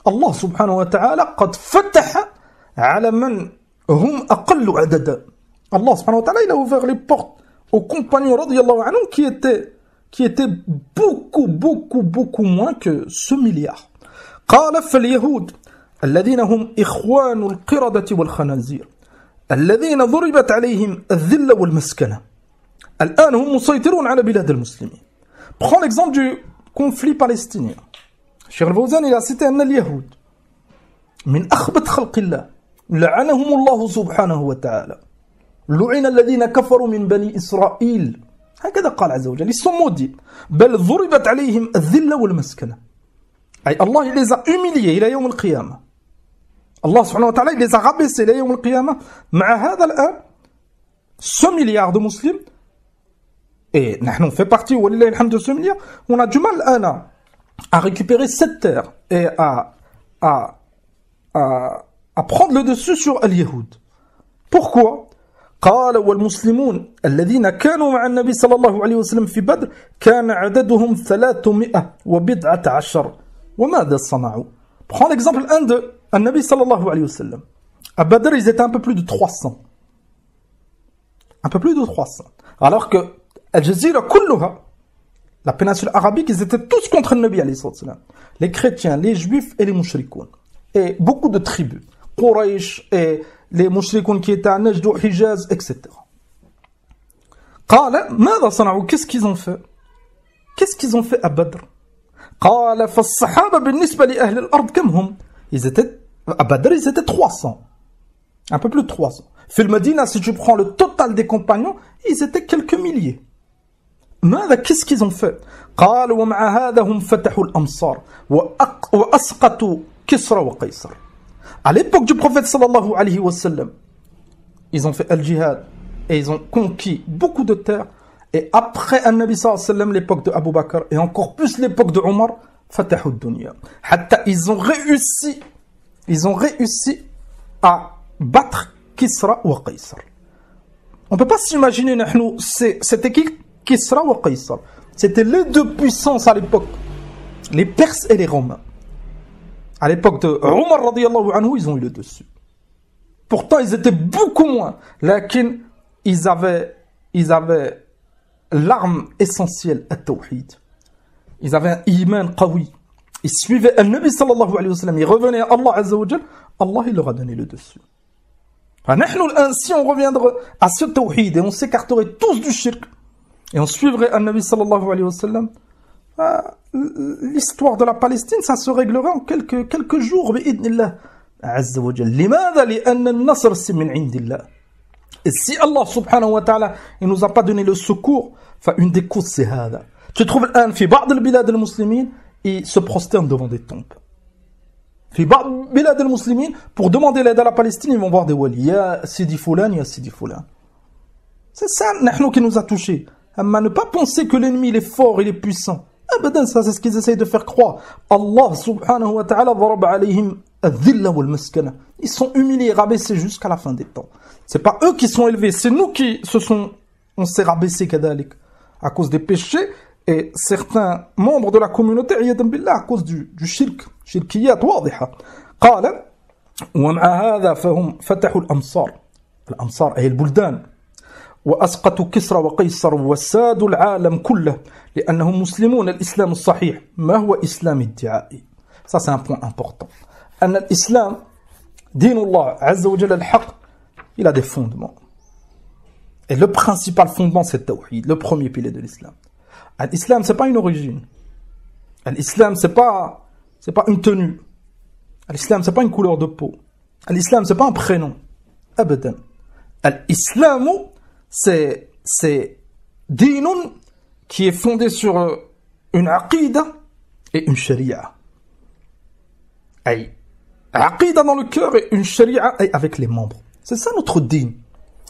Allah subhanahu wa ta'ala قد فتح على من هم أقل عددا. Allah subhanahu wa ta'ala il a ouvert les portes aux compagnons radiyallahu anhum qui étaient beaucoup moins que ce milliard. قال فاليهود الذين هم إخوان القردة والخنازير الذين ضربت عليهم الذلة والمسكنة الآن هم مسيطرون على بلاد المسلمين. Prends l'exemple du conflit palestinien. Cheikh Al-Fawzan il a cité أن اليهود من أخبث خلق الله لعنهم الله سبحانه وتعالى لعن الذين كفروا من بني إسرائيل هكذا قال عز وجل. Ils sont maudits. بل ضربت عليهم الذلة والمسكنة. أي الله il les a humiliés إلى يوم القيامة. Allah subhanahu wa ta'ala il les a rabaissés إلى يوم القيامة. مع هذا الآن 100 milliards de musulmans et nous fait partie ولله الحمد de ce milliard. On a du mal الآن à récupérer cette terre et à prendre le dessus sur اليهود. Pourquoi? قال والمسلمون الذين كانوا مع النبي صلى الله عليه وسلم في بدر كان عددهم 319 وماذا صنعوا؟ Prends l'exemple 1 de النبي صلى الله عليه وسلم. À Badr, ils étaient un peu plus de 300. Un peu plus de 300. Alors que Al-Jazira كلها, la péninsule arabique, ils étaient tous contre le Nabi alayhi salam. Les chrétiens, les juifs et les mushrikoun. Et beaucoup de tribus. Quraysh et les mushrikoun qui étaient à Najd ou Hijaz, etc. قال ماذا صنعوا? Qu'est-ce qu'ils ont fait? Qu'est-ce qu'ils ont fait à Badr? قال فالصحابة بالنسبة لأهل الأرض كم هم? Ils étaient, à Badr, ils étaient 300. Un peu plus de 300. في المدينة, si tu prends le total des compagnons, ils étaient quelques milliers. ماذا? Qu'est-ce qu'ils ont fait? قال ومع هذا هم فتحوا الأمصار وأسقطوا كسرى وقيصر. À l'époque du prophète sallallahu alayhi wa sallam, ils ont fait al-jihad et ils ont conquis beaucoup de terres. Et après al-Nabi sallallahu alayhi wa sallam, l'époque de Abu Bakr et encore plus l'époque de Omar, fatahu dunya. Hatta ils ont réussi à battre Kisra ou Qaysar. On peut pas s'imaginer, c'était qui Kisra ou Qaysar? C'était les deux puissances à l'époque, les Perses et les Romains. À l'époque de Omar radiyallahu anhu, ils ont eu le dessus. Pourtant, ils étaient beaucoup moins. Lakin, ils avaient l'arme essentielle, at-tawhid. Ils avaient un iman qawi. Ils suivaient al-Nabi sallallahu alayhi wa sallam. Ils revenaient à Allah azza wa jal. Allah, il leur a donné le dessus. Si on reviendrait à ce tawhid et on s'écarterait tous du shirk et on suivrait al-Nabi sallallahu alayhi wa sallam, l'histoire de la Palestine, ça se réglerait en quelques jours, bi'idnillah azza wa jal. Limada? Li'anna an-nasr c'est min indillah. Et si Allah subhanahu wa ta'ala il nous a pas donné le secours, une des causes c'est hada. Tu trouves l'an fi ba'd al-bilad al-muslimin, ils se prosternent devant des tombes. Fi ba'd al-bilad al-muslimin, pour demander l'aide à la Palestine, ils vont voir des walis. Ya Sidi Foulan, ya Sidi Foulan. C'est ça qui nous a touchés. Ne pas penser que l'ennemi il est fort, il est puissant. Abadan, ça c'est ce qu'ils essayent de faire croire. Allah subhanahu wa ta'ala daraba alayhim al-dhilla wal-maskana. Ils sont humiliés, rabaissés jusqu'à la fin des temps. C'est pas eux qui sont élevés, c'est nous qui on s'est rabaissés kadalik à cause des péchés et certains membres de la communauté iyadan billah à cause du shirk, shirkiyat wadiha. قال ومع هذا فهم فتحوا الأمصار أي البلدان وأسقطوا كسرى وقيصر وسادوا العالم كله لأنهم مسلمون الإسلام الصحيح ما هو إسلام الدعائي. Ça c'est un point important. أن الإسلام دين الله عز وجل الحق il a des fondements. Et le principal fondement c'est le tawhid, le premier pilier de l'islam. L'islam c'est pas une origine. L'islam c'est pas une tenue. L'islam c'est pas une couleur de peau. L'islam c'est pas un prénom. Abadan. L'islam c'est dinun qui est fondée sur une aqida et une sharia. Aïe. Aqida dans le cœur et une sharia avec les membres. C'est ça notre din.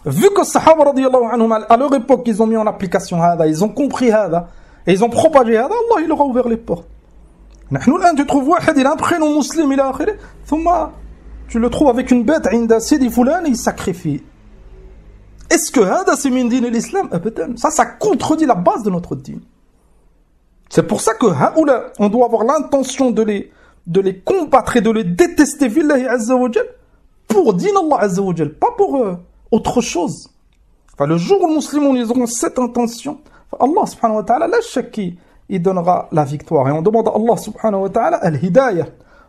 Vu que Sahaba radiyallahu anhum, à leur époque, ils ont mis en application hada, ils ont compris hada, et ils ont propagé hada, Allah il leur a ouvert les portes. Nous, là, tu trouves واحد, il a un prénom musulman, il a akhiri, thumma, tu le trouves avec une bête, inda Sidi Fulan, et il sacrifie. Est-ce que hada c'est min din l'islam? Ça contredit la base de notre din. C'est pour ça que haoula, on doit avoir l'intention de les combattre et de les détester, fillahi azza wa jal, pour din Allah azza wa jal, pas pour autre chose. Enfin, le jour où les musulmans ils auront cette intention, Allah subhanahu wa ta'ala, la shakki, il donnera la victoire. Et on demande à Allah subhanahu wa ta'ala al-hidayah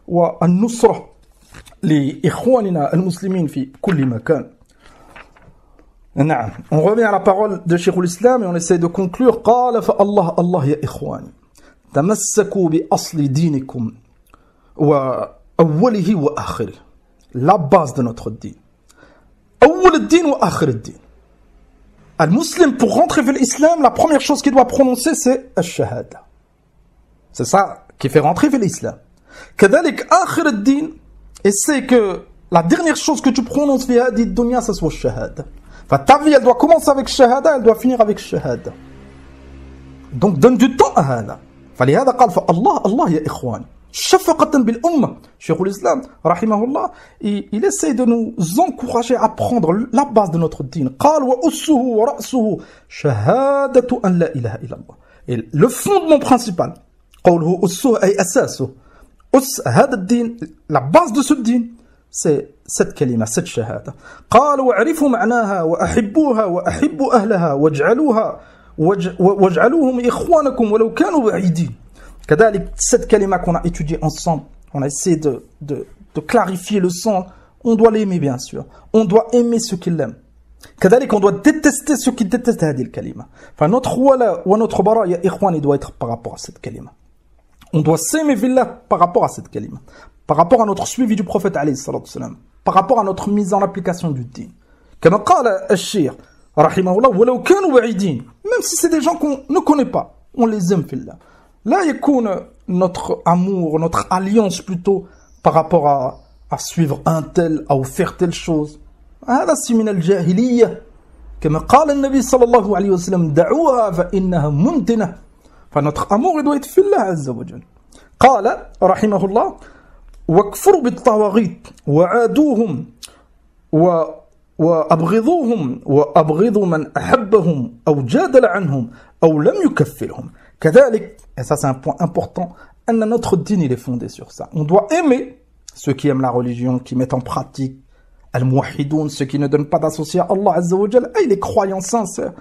wa al-nusra li ikhwanina al-muslimin fi kulli makan. On revient à la parole de Cheikh l'Islam et on essaie de conclure. قال فالله الله يا إخواني تمسكوا بأصل دينكم وأوله وآخره. La base de notre din. أول الدين وآخر الدين. Un musulman, pour rentrer vers l'islam, la première chose qu'il doit prononcer, c'est al-shahada. C'est ça qui fait rentrer vers l'islam. كذلك آخر الدين, et c'est que la dernière chose que tu prononces في هذه الدنيا, ça soit shahada. Enfin, ta vie, elle doit commencer avec shahada, elle doit finir avec shahada. Donc, donne du temps à hada. فلهذا قال فالله الله يا إخواني شفقة بالأمة. Cheikh l'Islam, rahimahullah, il essaie de nous encourager à prendre la base de notre din. قال وأسه ورأسه شهادة أن لا إله إلا الله. Et le fondement principal, قوله أسه أي أساسه. أس هذا الدين, la base de ce din, c'est cette kalima, cette shahada. قال وأعرفوا معناها وأحبوها وأحبوا أهلها واجعلوهم إخوانكم ولو كانوا بعيدين. كذلك cette kalima qu'on a étudiée ensemble, on a essayé de clarifier le sens. On doit l'aimer bien sûr. On doit aimer ceux qui l'aiment. كذلك on doit détester ceux qui détestent هذه الكلمة. Enfin notre wala ou notre bara ya ikhwan, il doit être par rapport à cette kalima. On doit s'aimer billah par rapport à cette kalima. Par rapport à notre suivi du prophète alayhi salatu wassalam. Par rapport à notre mise en application du din. كما قال الشيخ رحمه الله ولو كانوا بعيدين. Même si c'est des gens qu'on ne connaît pas, on les aime fillah. Là يكون notre amour, notre alliance plutôt par rapport à suivre un tel, à faire telle chose. هذا من الجاهلية. كما قال النبي صلى الله عليه وسلم دعوها فإنها منتنة. فنotre amour il doit être fillah عز وجل. قال رحمه الله واكفروا بالطواغيت وعادوهم وأبغضوهم وأبغضوا من أحبهم أو جادل عنهم أو لم يكفرهم. كذلك, et ça c'est un point important, notre dîne il est fondé sur ça. On doit aimer ceux qui aiment la religion, qui mettent en pratique al-muwahhidoun, ceux qui ne donnent pas d'associé à Allah Azza wa Jal, et les croyants sincères.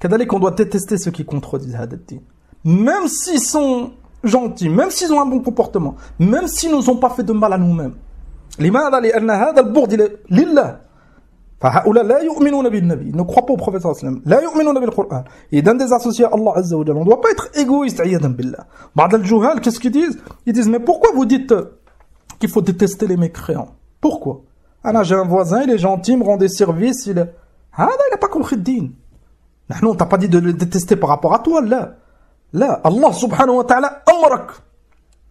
كذلك, on doit détester ceux qui contredisent هذا الدين. Même s'ils sont gentils, même s'ils ont un bon comportement, même s'ils nous ont pas fait de mal à nous-mêmes. لماذا؟ لأن هذا البغض لله. فهؤلاء لا يؤمنون بالنبي, ne croient pas au prophète sallallahu alayhi wa sallam, لا يؤمنون بالقرآن, ils donnent des associés à Allah Azza wa Jalla. On ne doit pas être égoïste, عياذا بالله. بعض الجهال, qu'est-ce qu'ils disent? Ils disent mais pourquoi vous dites qu'il faut détester les mécréants? Pourquoi? Alors j'ai un voisin, il est gentil, il me rend des services, il n'a pas compris le din. On t'a pas dit de le détester par rapport à toi, là. Là, Allah subhanahu wa ta'ala amrak.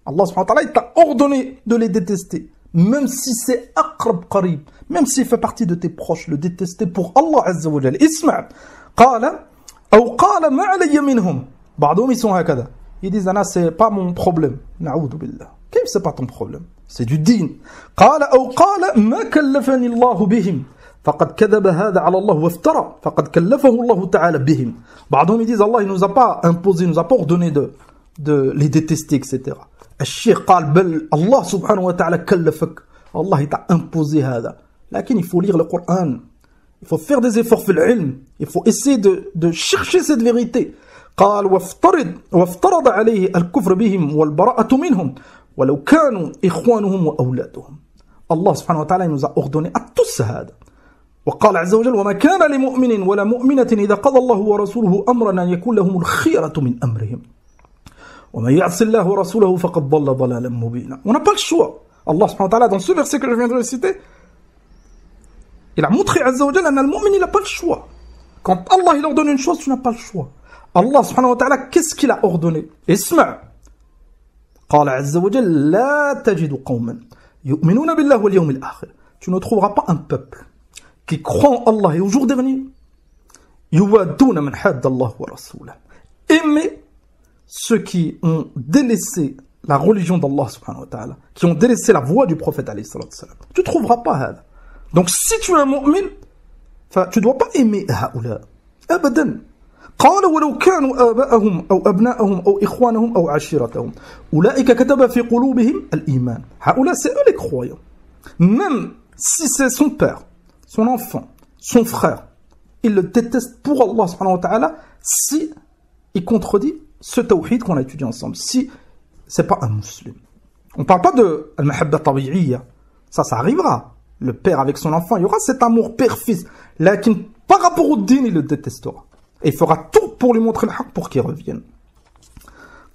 Allah subhanahu wa ta'ala, il t'a ordonné de les détester. Même si c'est aqrab qarib, même s'il fait partie de tes proches, le détester pour Allah azza wa jalla. Isma' qala ou qala ma alayya minhum. بعضهم ils sont هكذا. Ils disent ana c'est pas mon problème. Na'oudou billah. Qu'est-ce c'est pas ton problème? C'est du din. قال أو قال ما كلفني الله بهم فقد كذب هذا على الله وافترى فقد كلفه الله تعالى بهم. بعضهم ils disent Allah il nous a pas imposé, il nous a pas ordonné de les détester, etc. الشيخ قال بل الله سبحانه وتعالى كلفك. Allah il t'a imposé هذا. لكن il faut lire le Coran. Il faut faire des efforts في العلم. Il faut essayer de chercher cette vérité. قال وافترض عليه الكفر بهم والبراءة منهم ولو كانوا إخوانهم وأولادهم. Allah subhanahu wa ta'ala il nous a ordonné à tous هذا. وقال عز وجل وما كان لمؤمن ولا مؤمنة إذا قضى الله ورسوله أمرا أن يكون لهم الخيرة من أمرهم ومن يعص الله ورسوله فقد ضل ضلالا مبينا. On n'a pas le choix. Allah subhanahu wa ta'ala dans ce verset que je viens de citer, il a montré عز وجل أن المؤمن il n'a pas le choix. Quand Allah il ordonne une chose, tu n'as pas le choix. Allah subhanahu wa ta'ala, qu'est-ce qu'il a ordonné? Isma'. قال عز وجل لا تجد قوما يؤمنون بالله واليوم الآخر. Tu ne trouveras pas un peuple qui croit en Allah et au jour dernier. يوادون من حاد الله ورسوله. Aimer ceux qui ont délaissé la religion d'Allah subhanahu wa ta'ala, qui ont délaissé la voie du prophète alayhi salatu wa salam. Tu ne trouveras pas هذا. Donc si tu es un mu'min, tu ne dois pas aimer هؤلاء. أبدا. قال ولو كانوا آباءهم أو أبناءهم أو إخوانهم أو عشيرتهم أولئك كتب في قلوبهم الإيمان. هؤلاء c'est eux les croyants. Même si c'est son père, son enfant, son frère, il le déteste pour Allah subhanahu wa ta'ala si il contredit ce tawhid qu'on a étudié ensemble. Si c'est pas un musulman. On parle pas de al-mahabba tabi'iyya. Ça arrivera. Le père avec son enfant, il y aura cet amour père-fils. Lakin par rapport au din, il le détestera. Et il fera tout pour lui montrer le haq pour qu'il revienne.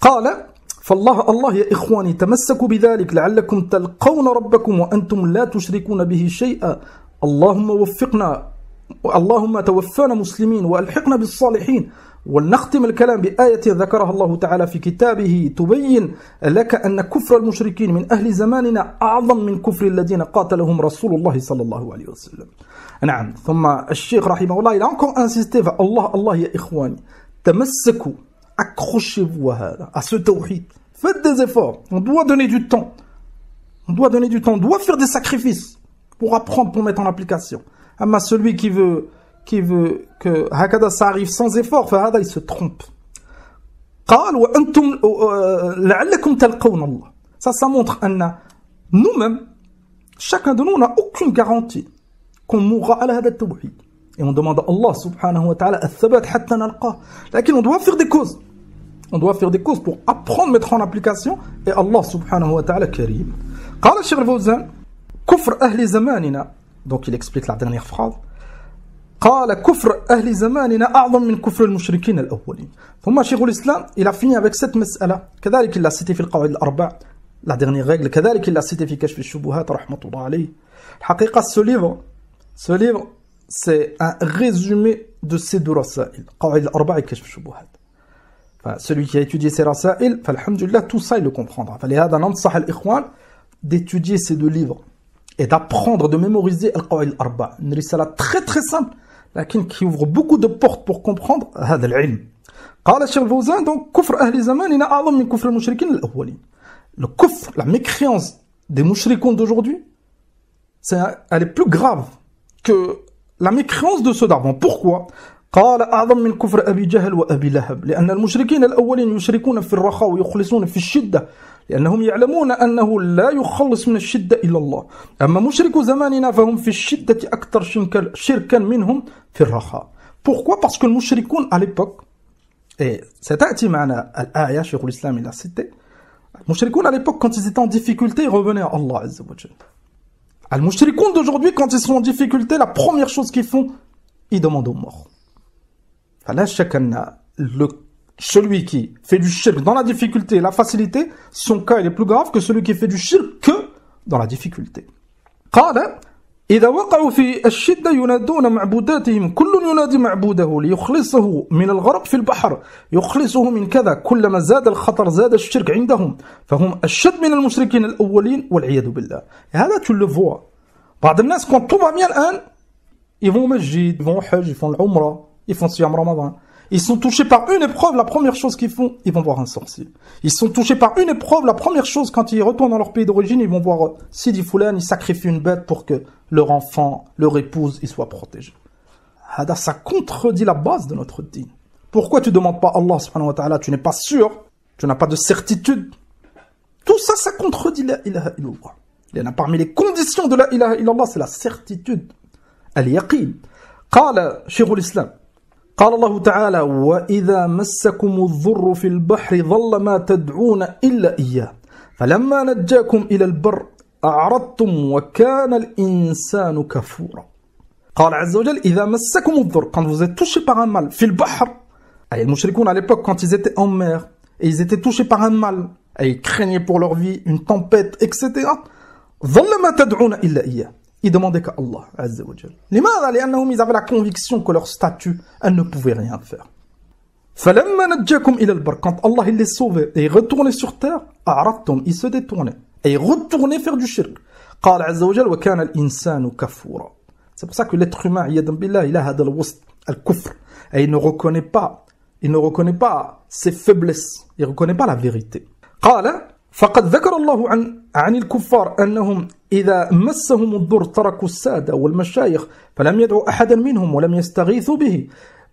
قال فالله الله يا إخواني تمسكوا بذلك لعلكم تلقون ربكم وأنتم لا تشركون به شيئا اللهم وفقنا اللهم توفانا مسلمين وألحقنا بالصالحين ولنختم الكلام بآية ذكرها الله تعالى في كتابه تبين لك أن كفر المشركين من أهل زماننا أعظم من كفر الذين قاتلهم رسول الله صلى الله عليه وسلم. نعم. ثم الشيخ رحمه الله il a encore insisté Allah Allah ya ikhwani تمسكوا accrochez-vous à ce tawhid. Faites des efforts. On doit donner du temps. On doit faire des sacrifices pour apprendre, pour mettre en application. Mais celui qui veut que hakada ça arrive sans effort, فهذا il se trompe. قال وأنتم لعلكم تلقون الله. Ça montre أن nous-mêmes, chacun de nous n'a aucune garantie qu'on mourra على هذا التوحيد. Et on demande à Allah subhanahu wa ta'ala الثبات حتى نلقاه. لكن on doit faire des causes. On doit faire des causes pour apprendre, mettre en application. Et Allah subhanahu wa ta'ala karim. قال الشيخ الفوزان كفر أهل زماننا. Donc il explique la dernière phrase. قال كفر أهل زماننا أعظم من كفر المشركين الأولين. ثم شيخ الإسلام il a fini avec cette مسألة. كذلك il l'a cité في القواعد الأربع. La dernière règle. كذلك il l'a cité في كشف الشبهات رحمة الله عليه. الحقيقة ce livre c'est un résumé de ces deux rasail. قواعد الأربع et كشف الشبهات. Celui qui a étudié ces rasail, alhamdulillah, tout ça il le comprendra. فلهذا ننصح الإخوان d'étudier ces deux livres et d'apprendre, de mémoriser al-Qawaid al-Arba'. Une risala très très simple, lakin qui ouvre beaucoup de portes pour comprendre هذا العلم. قال الشيخ الفوزان donc كفر أهل زماننا أعظم من كفر المشركين الأولين. Le kufr, la mécréance des mouchrikoun d'aujourd'hui, elle est plus grave que la mécréance de ceux d'avant. Pourquoi? قال أعظم من كفر أبي جهل وأبي لهب لأن المشركين الأولين يشركون في الرخاء ويخلصون في الشدة لأنهم يعلمون أنه لا يخلص من الشدة إلا الله. أما مشركو زماننا فهم في الشدة أكثر شركا منهم في الرخاء. Pourquoi? Parce que le mushrikoun à l'époque, et c'est معنا الآية شيخ الإسلام il a cité, le mushrikoun à l'époque quand ils étaient en difficulté ils revenaient à Allah Azza wa Jalla. Le mushrikoun d'aujourd'hui quand ils sont en difficulté la première chose qu'ils font ils demandent aux morts. فلا شك أن celui qui fait du shirk dans la difficulté et la facilité, son cas il est plus grave que celui qui fait du shirk que dans la difficulté. قال إذا وقعوا في الشدة ينادون معبوداتهم كل ينادي معبوده ليخلصه من الغرق في البحر يخلصه من كذا كلما زاد الخطر زاد الشرك عندهم فهم أشد من المشركين الأولين والعياذ بالله. هذا tu le vois. بعض الناس quand tout va bien الآن ils vont au masjid, ils vont au hajj, ils font l'umrah, ils font siyam ramadan. Ils sont touchés par une épreuve, la première chose qu'ils font, ils vont voir un sorcier. Ils sont touchés par une épreuve, la première chose, quand ils retournent dans leur pays d'origine, ils vont voir Sidi Foulan, ils sacrifient une bête pour que leur enfant, leur épouse, ils soient protégés. Ça contredit la base de notre dîne. Pourquoi tu ne demandes pas Allah subhanahu wa ta'ala, tu n'es pas sûr, tu n'as pas de certitude. Tout ça, ça contredit la ilaha illallah. Il y en a parmi les conditions de la ilaha illallah, c'est la certitude. Al-yaqin. قال شيخ الإسلام قال الله تعالى وإذا مسكم الضر في البحر ظل ما تدعون إلا إياه فلما نجاكم إلى البر أعرضتم وكان الإنسان كفورا. قال عز وجل إذا مسكم الضر quand vous êtes touché par un mal في البحر. Les mouchrikoun à l'époque quand ils étaient en mer et ils étaient touchés par un mal et ils craignaient pour leur vie une tempête etc. ظل ما تدعون إلا إياه. Ils demandaient qu'à Allah, Azza wa Jal. Ils avaient la conviction que leur statut, elle ne pouvait rien faire. فلما نجاكم إلى البر, quand Allah il les sauvait et retournait sur terre, أعرضتم, ils se détournaient et retournaient faire du shirk. قال عز وجل وكان الإنسان كفورا. C'est pour ça que l'être humain, عياذا بالله, il a هذا الوسط الكفر, et il ne reconnaît pas ses faiblesses, il ne reconnaît pas la vérité. قال فقد ذكر الله عن الكفار أنهم إذا مسهم الضر تركوا السادة والمشايخ فلم يدعوا أحدا منهم ولم يستغيثوا به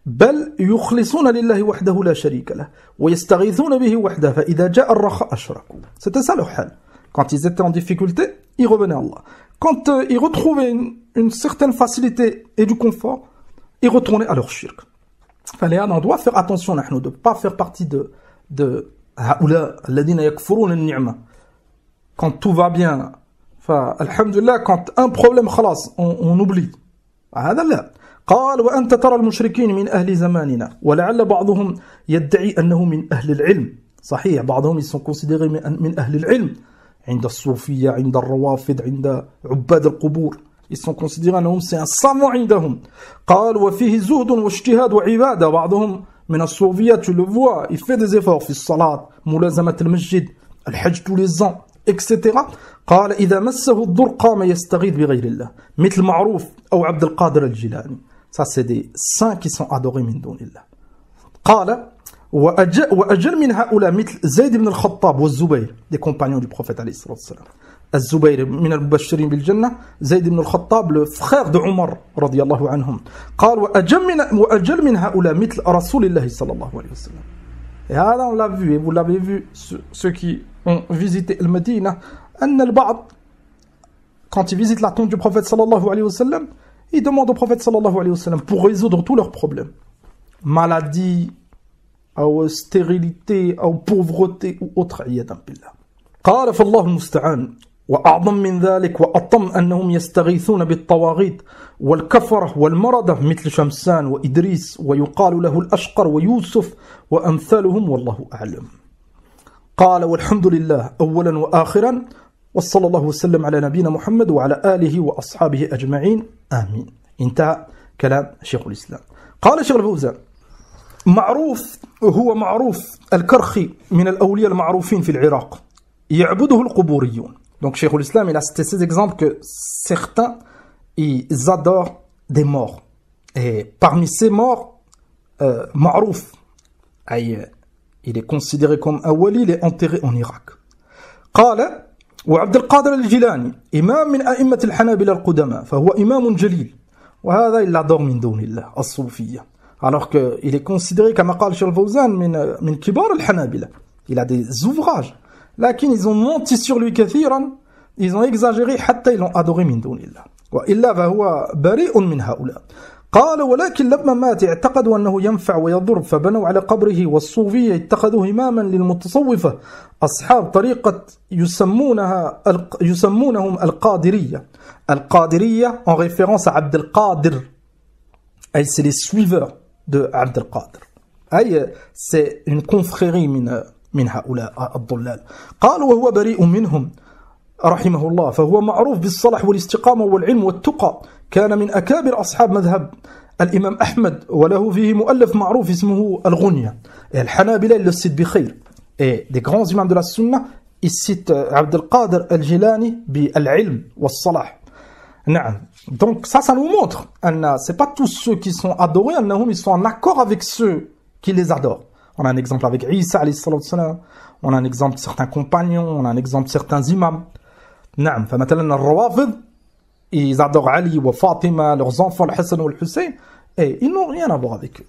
بل يخلصون لله وحده لا شريك له ويستغيثون به وحده فإذا جاء الرخاء أشركوا. C'était ça leur حال. Quand ils étaient en difficulté, ils revenaient à Allah. Quand ils retrouvaient une certaine facilité et du confort, ils retournaient à leur shirk. فلهذا on doit faire attention نحن de ne pas faire partie de هؤلاء الذين يكفرون النعمة. Quand tout va bien, فالحمدلله, quand un problème خلاص on oublie. هذا لا. قال وأنت ترى المشركين من أهل زماننا ولعل بعضهم يدعي أنه من أهل العلم. صحيح, بعضهم ils sont considérés من أهل العلم عند الصوفية, عند الروافض, عند عباد القبور. Ils sont considérés أنهم c'est un savant عندهم. قال وفيه زهد واجتهاد وعبادة. بعضهم من الصوفية, tu le vois, il fait des efforts في الصلاة, ملازمة المسجد, الحج tous les ans, etc. قال إذا مسه الضر قام يستغيث بغير الله مثل معروف أو عبد القادر الجيلاني. Ça c'est des saints qui sont adorés من دون الله. قال وأجل من هؤلاء مثل زيد بن الخطاب والزبير, des compagnons du prophète عليه الصلاة والسلام. الزبير من المبشرين بالجنة, زيد بن الخطاب le frère de Omar رضي الله عنهم. قال وأجل من هؤلاء مثل رسول الله صلى الله عليه وسلم. Et là on l'a vu, et vous l'avez vu, ceux qui ont visité le Médina, أن البعض quand ils visitent la tombe du prophète صلى الله عليه وسلم, ils demandent au prophète صلى الله عليه وسلم pour résoudre tous leurs problèmes, maladie أو stérilité أو pauvreté ou autre. عياذا بالله. قال فالله المستعان. وأعظم من ذلك وأطم أنهم يستغيثون بالطواغيت والكفرة والمردة مثل شمسان وإدريس ويقال له الأشقر ويوسف وأمثالهم والله أعلم. قال والحمد لله أولا وآخرا وصلى الله وسلم على نبينا محمد وعلى آله وأصحابه أجمعين آمين. انتهى كلام شيخ الإسلام. قال شيخ الفوزان معروف هو معروف الكرخي من الأولياء المعروفين في العراق يعبده القبوريون. Donc Cheikh l'Islam, il a cité ces exemples que certains, ils adorent des morts. Et parmi ces morts, Ma'rouf, il est considéré comme un wali, il est enterré en Irak. قال وعبد القادر الجيلاني إمام من أئمة الحنابلة القدماء فهو إمام جليل وهذا il adore من دون الله الصوفية. Alors qu'il est considéré كما قال Cheikh Fawzan من كبار الحنابلة. Il a des ouvrages. لكن ils ont menti sur lui كثيرا, ils ont exagéré حتى ils l'ont adoré من دون الله. وإلا فهو بريء من هؤلاء. قال ولكن لما مات اعتقدوا أنه ينفع ويضر فبنوا على قبره والصوفية اتخذوا إماما للمتصوفة أصحاب طريقة يسمونهم القادرية. القادرية en référence à عبد القادر, أي c'est les suiveurs de عبد القادر, أي c'est une confrérie من هؤلاء الضلال. قال وهو بريء منهم رحمه الله فهو معروف بالصلاح والاستقامة والعلم والتقى, كان من أكابر أصحاب مذهب الإمام أحمد وله فيه مؤلف معروف اسمه الغنية. الحنابلة le citent بخير, et des grands imams de la sunna ils citent عبد القادر الجيلاني بالعلم والصلاح. نعم. Donc ça nous montre que c'est pas tous ceux qui sont adorés ils sont en accord avec ceux qui les adorent. On a un exemple avec Isa alayhi salatu wassalam, on a un exemple de certains compagnons, on a un exemple de certains imams. نعم. فمثلا الروافض ils adorent Ali ou Fatima, leurs enfants le Hassan ou le Hussein, et ils n'ont rien à voir avec eux.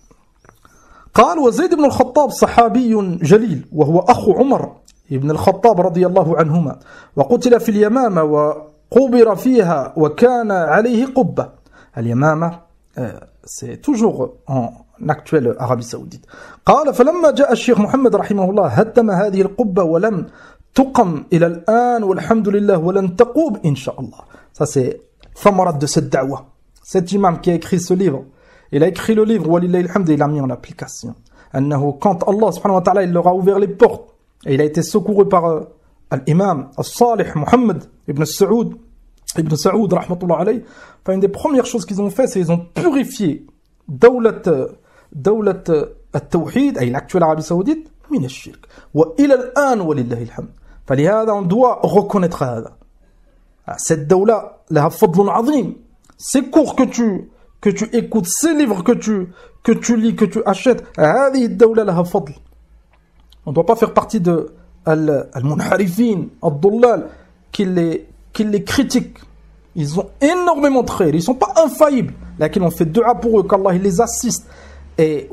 قال وزيد بن الخطاب صحابي جليل وهو أخو عمر ابن الخطاب رضي الله عنهما وقتل في اليمامة وقبر فيها وكان عليه قبة. اليمامة c'est toujours en actuelle Arabie Saoudite. قال فلما جاء الشيخ محمد رحمه الله هدم هذه القبة ولم تقم إلى الآن والحمد لله ولن تقوم إن شاء الله. Ça c'est ثمرة de cette da'wah. Cet imam qui a écrit ce livre, il a écrit le livre walillahi alhamd, il l'a mis en application. أنه quand Allah subhanahu wa ta'ala il leur a ouvert les portes et il a été secouru par l'imam al-Salih Muhammad ibn Saoud rahmatullah alayh, une des premières choses qu'ils ont fait c'est ils ont purifié دولة التوحيد أي l'actuelle Arabie Saoudite من الشرك وإلى الآن ولله الحمد. فلهذا on doit reconnaître هذا. Cette دولة لها فضل عظيم. Ces cours que tu écoutes, ces livres que tu lis, que tu achètes, هذه الدولة لها فضل. On ne doit pas faire partie de المنحرفين الضلال qui les critiquent. Ils ont énormément de khayr, ils ne sont pas infaillibles. Là, on fait dua pour eux, qu'Allah les assiste. Et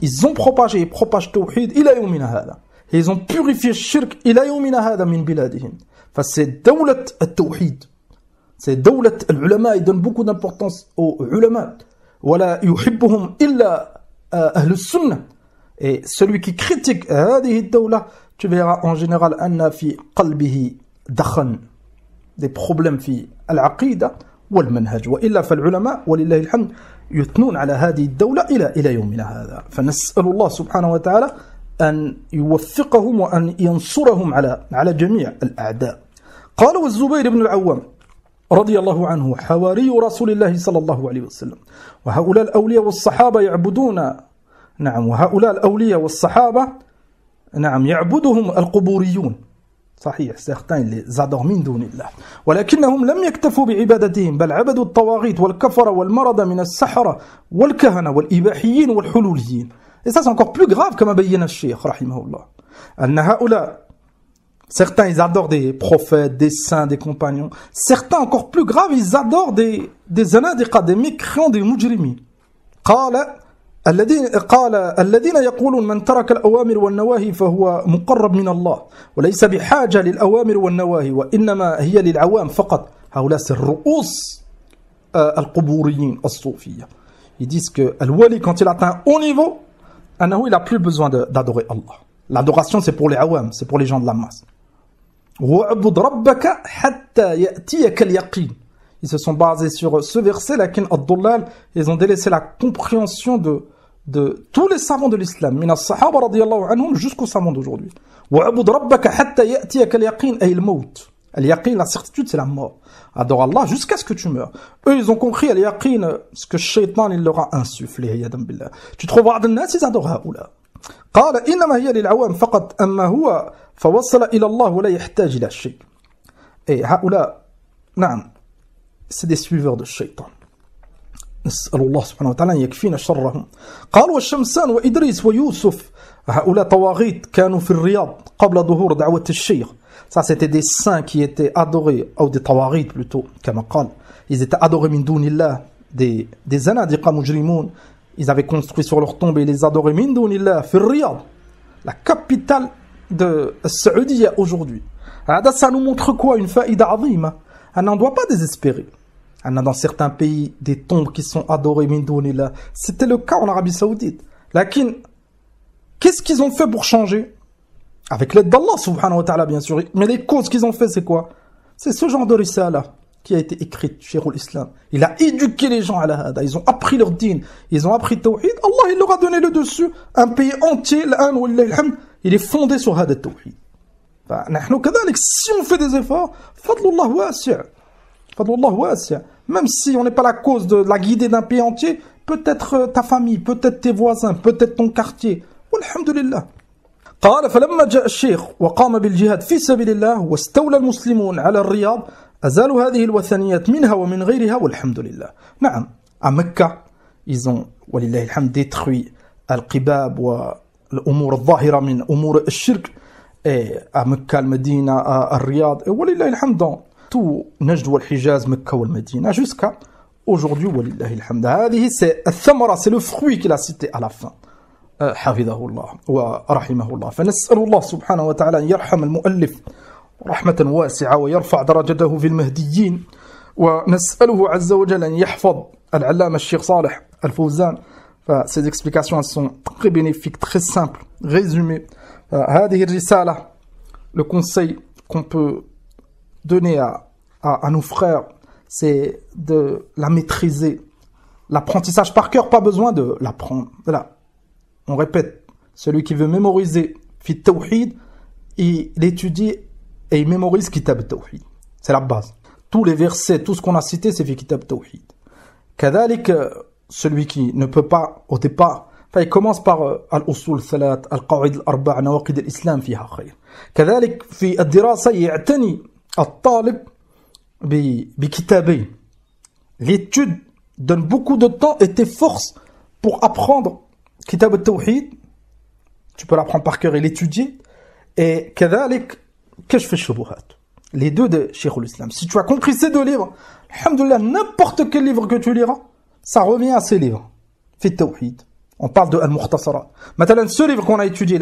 ils ont propagé et propagent tawhid ila yawmina hada. Ils ont purifié shirk ila yawmina hada min biladihim. C'est dawlat al-tawhid. C'est dawlat al-ulama. Ils donnent beaucoup d'importance aux ulama. Wala yuhibbuhum illa ahl al-sunnah. Et celui qui critique هذه الدولة, tu verras en général أن في قلبه دخن, des problèmes في العقيدة والمنهج. وإلا فالعلماء ولله الحمد يثنون على هذه الدولة إلى يومنا هذا. فنسأل الله سبحانه وتعالى أن يوفقهم وأن ينصرهم على جميع الأعداء. قال والزبير بن العوام رضي الله عنه حواري رسول الله صلى الله عليه وسلم. وهؤلاء الأولياء والصحابة يعبدون وهؤلاء الأولياء والصحابة يعبدهم القبوريون. صحيح certains les adorent من دون الله ولكنهم لم يكتفوا بعبادتهم بل عبدوا الطواغيت والكفر والمرض من السحرة والكهنة والإباحيين والحلوليين. Et ça c'est encore plus grave كما بين الشيخ رحمه الله أن هؤلاء certains ils adorent des prophètes, des saints, des compagnons. Certains encore plus graves ils adorent des zanadiqa, des mécréants, des mujrimin. الذين يقولون من ترك الأوامر والنواهي فهو مقرب من الله وليس بحاجة للأوامر والنواهي وإنما هي للعوام فقط. هؤلاء c'est الرؤوس القبوريين الصوفية. Ils disent que الولي quand il atteint un haut niveau, il n'a plus besoin d'adorer Allah. L'adoration c'est pour les awam, c'est pour les gens de la masse. وَعْبُدْ رَبَّكَ حَتَّى يَأْتِيَكَ الْيَقِينَ. Ils se sont basés sur ce verset, lakin ad-dullal, ils ont délaissé la compréhension de tous les savants de l'islam, min as-sahaba radiyallahu anhum jusqu'aux savants d'aujourd'hui. وَعْبُدْ رَبَّكَ حَتَّى يَأْتِيَكَ الْيَقِينَ أي الموت. Al-yaqin, la certitude, c'est la mort. Adore Allah jusqu'à ce que tu meurs. Eux, ils ont compris al-yaqin, ce que shaitan, il leur a insufflé. Yadan billah. Tu trouves بعض الناس, ils adorent هؤلاء. قال إنما هي للعوام فقط أما هو فوصل إلى الله ولا يحتاج إلى شيء. Et هؤلاء, c'est des suiveurs de shaitan. نسأل الله سبحانه وتعالى أن يكفينا شرهم. قال والشمسان وإدريس ويوسف هؤلاء طواغيت كانوا في الرياض قبل ظهور دعوة الشيخ. Ça c'était des saints qui étaient adorés, ou des tawaghit plutôt, كما قال. Ils étaient adorés min dunillah, des zanadiqa mujrimoun. Ils avaient construit sur leur tombe et les adoraient min dunillah, fi Riyad, la capitale de Saoudia aujourd'hui. Ça nous montre quoi? Une faïda azima. On n'en doit pas désespérer. On a dans certains pays des tombes qui sont adorées min dunillah. C'était le cas en Arabie Saoudite. Lakin, qu'est-ce qu'ils ont fait pour changer? Avec l'aide d'Allah subhanahu wa ta'ala bien sûr. Mais les causes qu'ils ont fait c'est quoi? C'est ce genre de risala qui a été écrite chez l'Islam. Il a éduqué les gens à la hada. Ils ont appris leur dîn. Ils ont appris tawhid. Allah il leur a donné le dessus. Un pays entier, il est fondé sur hada tawhid. Si on fait des efforts, fadlullah wasi'. Fadlullah wasi'. Même si on n'est pas la cause de la guidée d'un pays entier, peut-être ta famille, peut-être tes voisins, peut-être ton quartier. Walhamdulillah. قال فلما جاء الشيخ وقام بالجهاد في سبيل الله واستولى المسلمون على الرياض أزالوا هذه الوثنيات منها ومن غيرها والحمد لله. نعم à Mecca ils ont ولله الحمد détruit القباب والأمور الظاهرة من أمور الشرك. Et à Mecca, Medina, à Riyad, et ولله الحمد dans tout Najd والحجاز, Mecca والمدينة jusqu'à aujourd'hui ولله الحمد. هذه c'est الثمرة, c'est le fruit qu'il a cité à la fin. حفظه الله ورحمه الله. فنسأل الله سبحانه وتعالى أن يرحم المؤلف رحمة واسعة ويرفع درجته في المهديين. ونسأله عز وجل أن يحفظ العلامة الشيخ صالح الفوزان. Ces explications sont très bénéfiques, très simples, résumées. هذه الرسالة, le conseil qu'on peut donner à nos frères, c'est de la maîtriser. L'apprentissage par cœur, pas besoin de l'apprendre. Voilà. On répète, celui qui veut mémoriser fit tawhid, il étudie et il mémorise kitab tawhid. C'est la base. Tous les versets, tout ce qu'on a cité, c'est fit kitab tawhid. Kadalik, celui qui ne peut pas au départ فil commence par الأصول الثلاث القواعد الأربع نواقض الإسلام فيها خير. كذلك في الدراسة يعتني الطالب بكتابين. L'étude donne beaucoup de temps et t'efforce pour apprendre Kitab al-Tawhid. Tu peux l'apprendre par cœur et l'étudier. Et كذلك كشف الشبهات. Les deux de Cheikh al-Islam. Si tu as compris ces deux livres, alhamdoulilah, n'importe quel livre que tu liras, ça revient à ces livres. Fi al-Tawhid. On parle de Al-Mukhtasara. Maintenant, ce livre qu'on a étudié,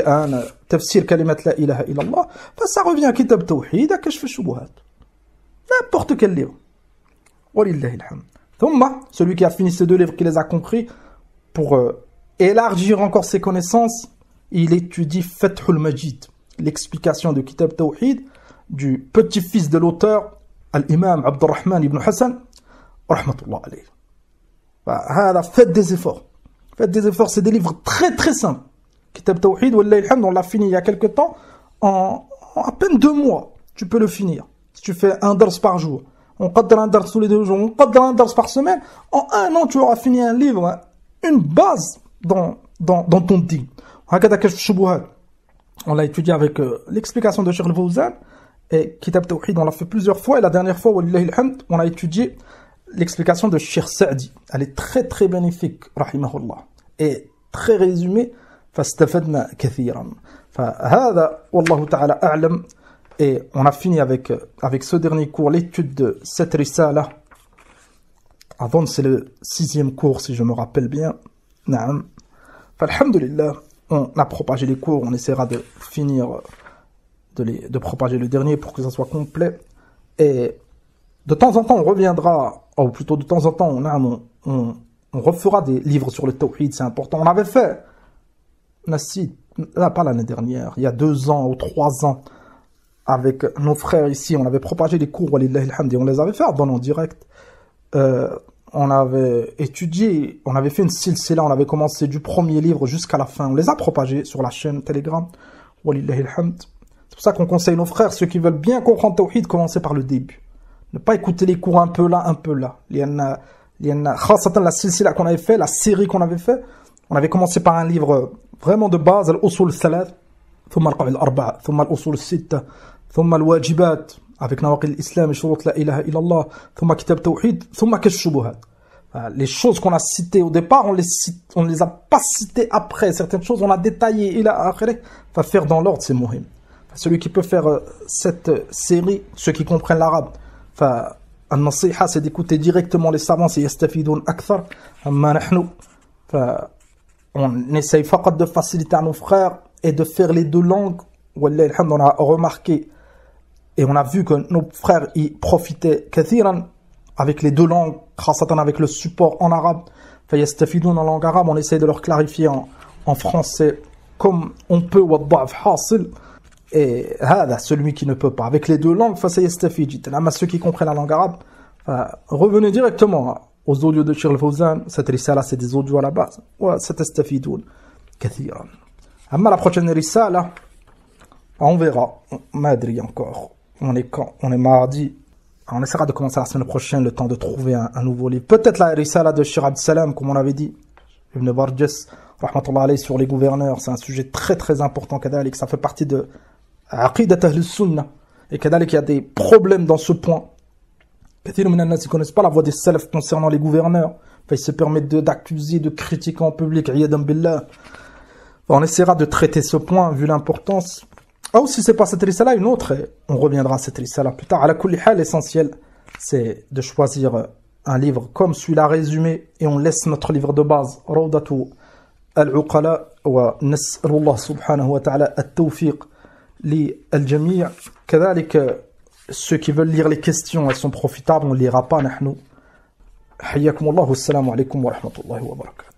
Tafsir Kalimat La ilaha illallah, ça revient à Kitab al-Tawhid, à Kashf al-Shubuhat. N'importe quel livre. Walillahi alhamd. Thumma, celui qui a fini ces deux livres, qui les a compris, pour élargir encore ses connaissances, il étudie Fathul Majid, l'explication de Kitab Tawhid du petit-fils de l'auteur, l'imam Abdurrahman ibn Hassan, rahmatullah alayhi. Faites des efforts. Faites des efforts, c'est des livres très très simples. Kitab Tawhid, wallahi alhamd, on l'a fini il y a quelque temps, en à peine 2 mois, tu peux le finir. Si tu fais un dars par jour, on qadra un dars tous les 2 jours, on qadra un dars par semaine, en 1 an tu auras fini un livre, une base dans ton din. On l'a étudié avec l'explication de Cheikh al-Fawzan, et Kitab Tawhid on l'a fait plusieurs fois, et la dernière fois, wallahi alhamd, on a étudié l'explication de Cheikh Sa'di. Elle est très très bénéfique, rahimahullah, et très résumée, فاستفدنا كثيرا. فهذا والله تعالى أعلم. Et on a fini avec ce dernier cours, l'étude de cette risala. Avant, c'est le 6e cours, si je me rappelle bien. Naam. Alhamdulillah, on a propagé les cours, on essaiera de finir, de propager le dernier pour que ça soit complet. Et de temps en temps, on reviendra, ou plutôt de temps en temps, on refera des livres sur le tawhid, c'est important. On avait fait, là, pas l'année dernière, il y a 2 ans ou 3 ans, avec nos frères ici, on avait propagé les cours, walillahi alhamd, et on les avait fait en direct. On avait étudié, on avait fait une silsila, on avait commencé du premier livre jusqu'à la fin. On les a propagés sur la chaîne Telegram, walillahi alhamd. C'est pour ça qu'on conseille nos frères, ceux qui veulent bien comprendre Tawhid, commencer par le début. Ne pas écouter les cours un peu là, un peu là. Khasatan la silsila qu'on avait fait, la série qu'on avait fait, on avait commencé par un livre vraiment de base, Al-Usul Thalath, ثم القواعد الأربعة, ثم الأصول الستة, ثم الواجبات avec نواقض الإسلام, شروط لا إله إلا الله, ثم كتاب توحيد, ثم كشف الشبهات. Les choses qu'on a citées au départ, on les a pas citées après. Certaines choses, on a détaillé. Il a va faire dans l'ordre, c'est muhim. Celui qui peut faire cette série, ceux qui comprennent l'arabe, النصيحة, c'est d'écouter directement les savants, c'est يستفيدون أكثر. أما نحن, on essaye فقط de faciliter à nos frères et de faire les 2 langues. Wallahi alhamd, on a remarqué et on a vu que nos frères y profitaient kathiran avec les 2 langues, khasatan avec le support en arabe. فيستفيدون en langue arabe, on essaie de leur clarifier en français comme on peut. والضعف حاصل. Et celui qui ne peut pas avec les 2 langues, فسيستفيد جدا. Mais ceux qui comprennent la langue arabe, revenez directement aux audios de Cheikh al-Fawzan. Cette risala, c'est des audios à la base. وستستفيدون كثيرا. أما la prochaine risala, on verra. Madri encore. On est mardi. On essaiera de commencer la semaine prochaine, le temps de trouver un nouveau livre. Peut-être la risala de Cheikh Abd Salam, comme on avait dit, Ibn Barjas, rahmatullah alayhi, sur les gouverneurs. C'est un sujet très très important, kadalik. Ça fait partie de Aqidat Ahl Sunnah. Et kadalik, il y a des problèmes dans ce point. Kathir min an-nas, ils connaissent pas la voix des salaf concernant les gouverneurs. Ils se permettent d'accuser, de critiquer en public. Iyadan billah. On essaiera de traiter ce point, vu l'importance. Ou si c'est pas cette risala, une autre, on reviendra à cette risala plus tard. À la kulli hal, l'essentiel, c'est de choisir un livre comme celui-là résumé, et on laisse notre livre de base, Rawdatu al-Uqala, wa nas'alullah subhanahu wa ta'ala at-tawfiq li al-jami'. Kadhalik, ceux qui veulent lire les questions, elles sont profitables, on ne lira pas, nahnu. Hayyakum Allah, assalamu alaikum wa rahmatullahi wa barakatuh.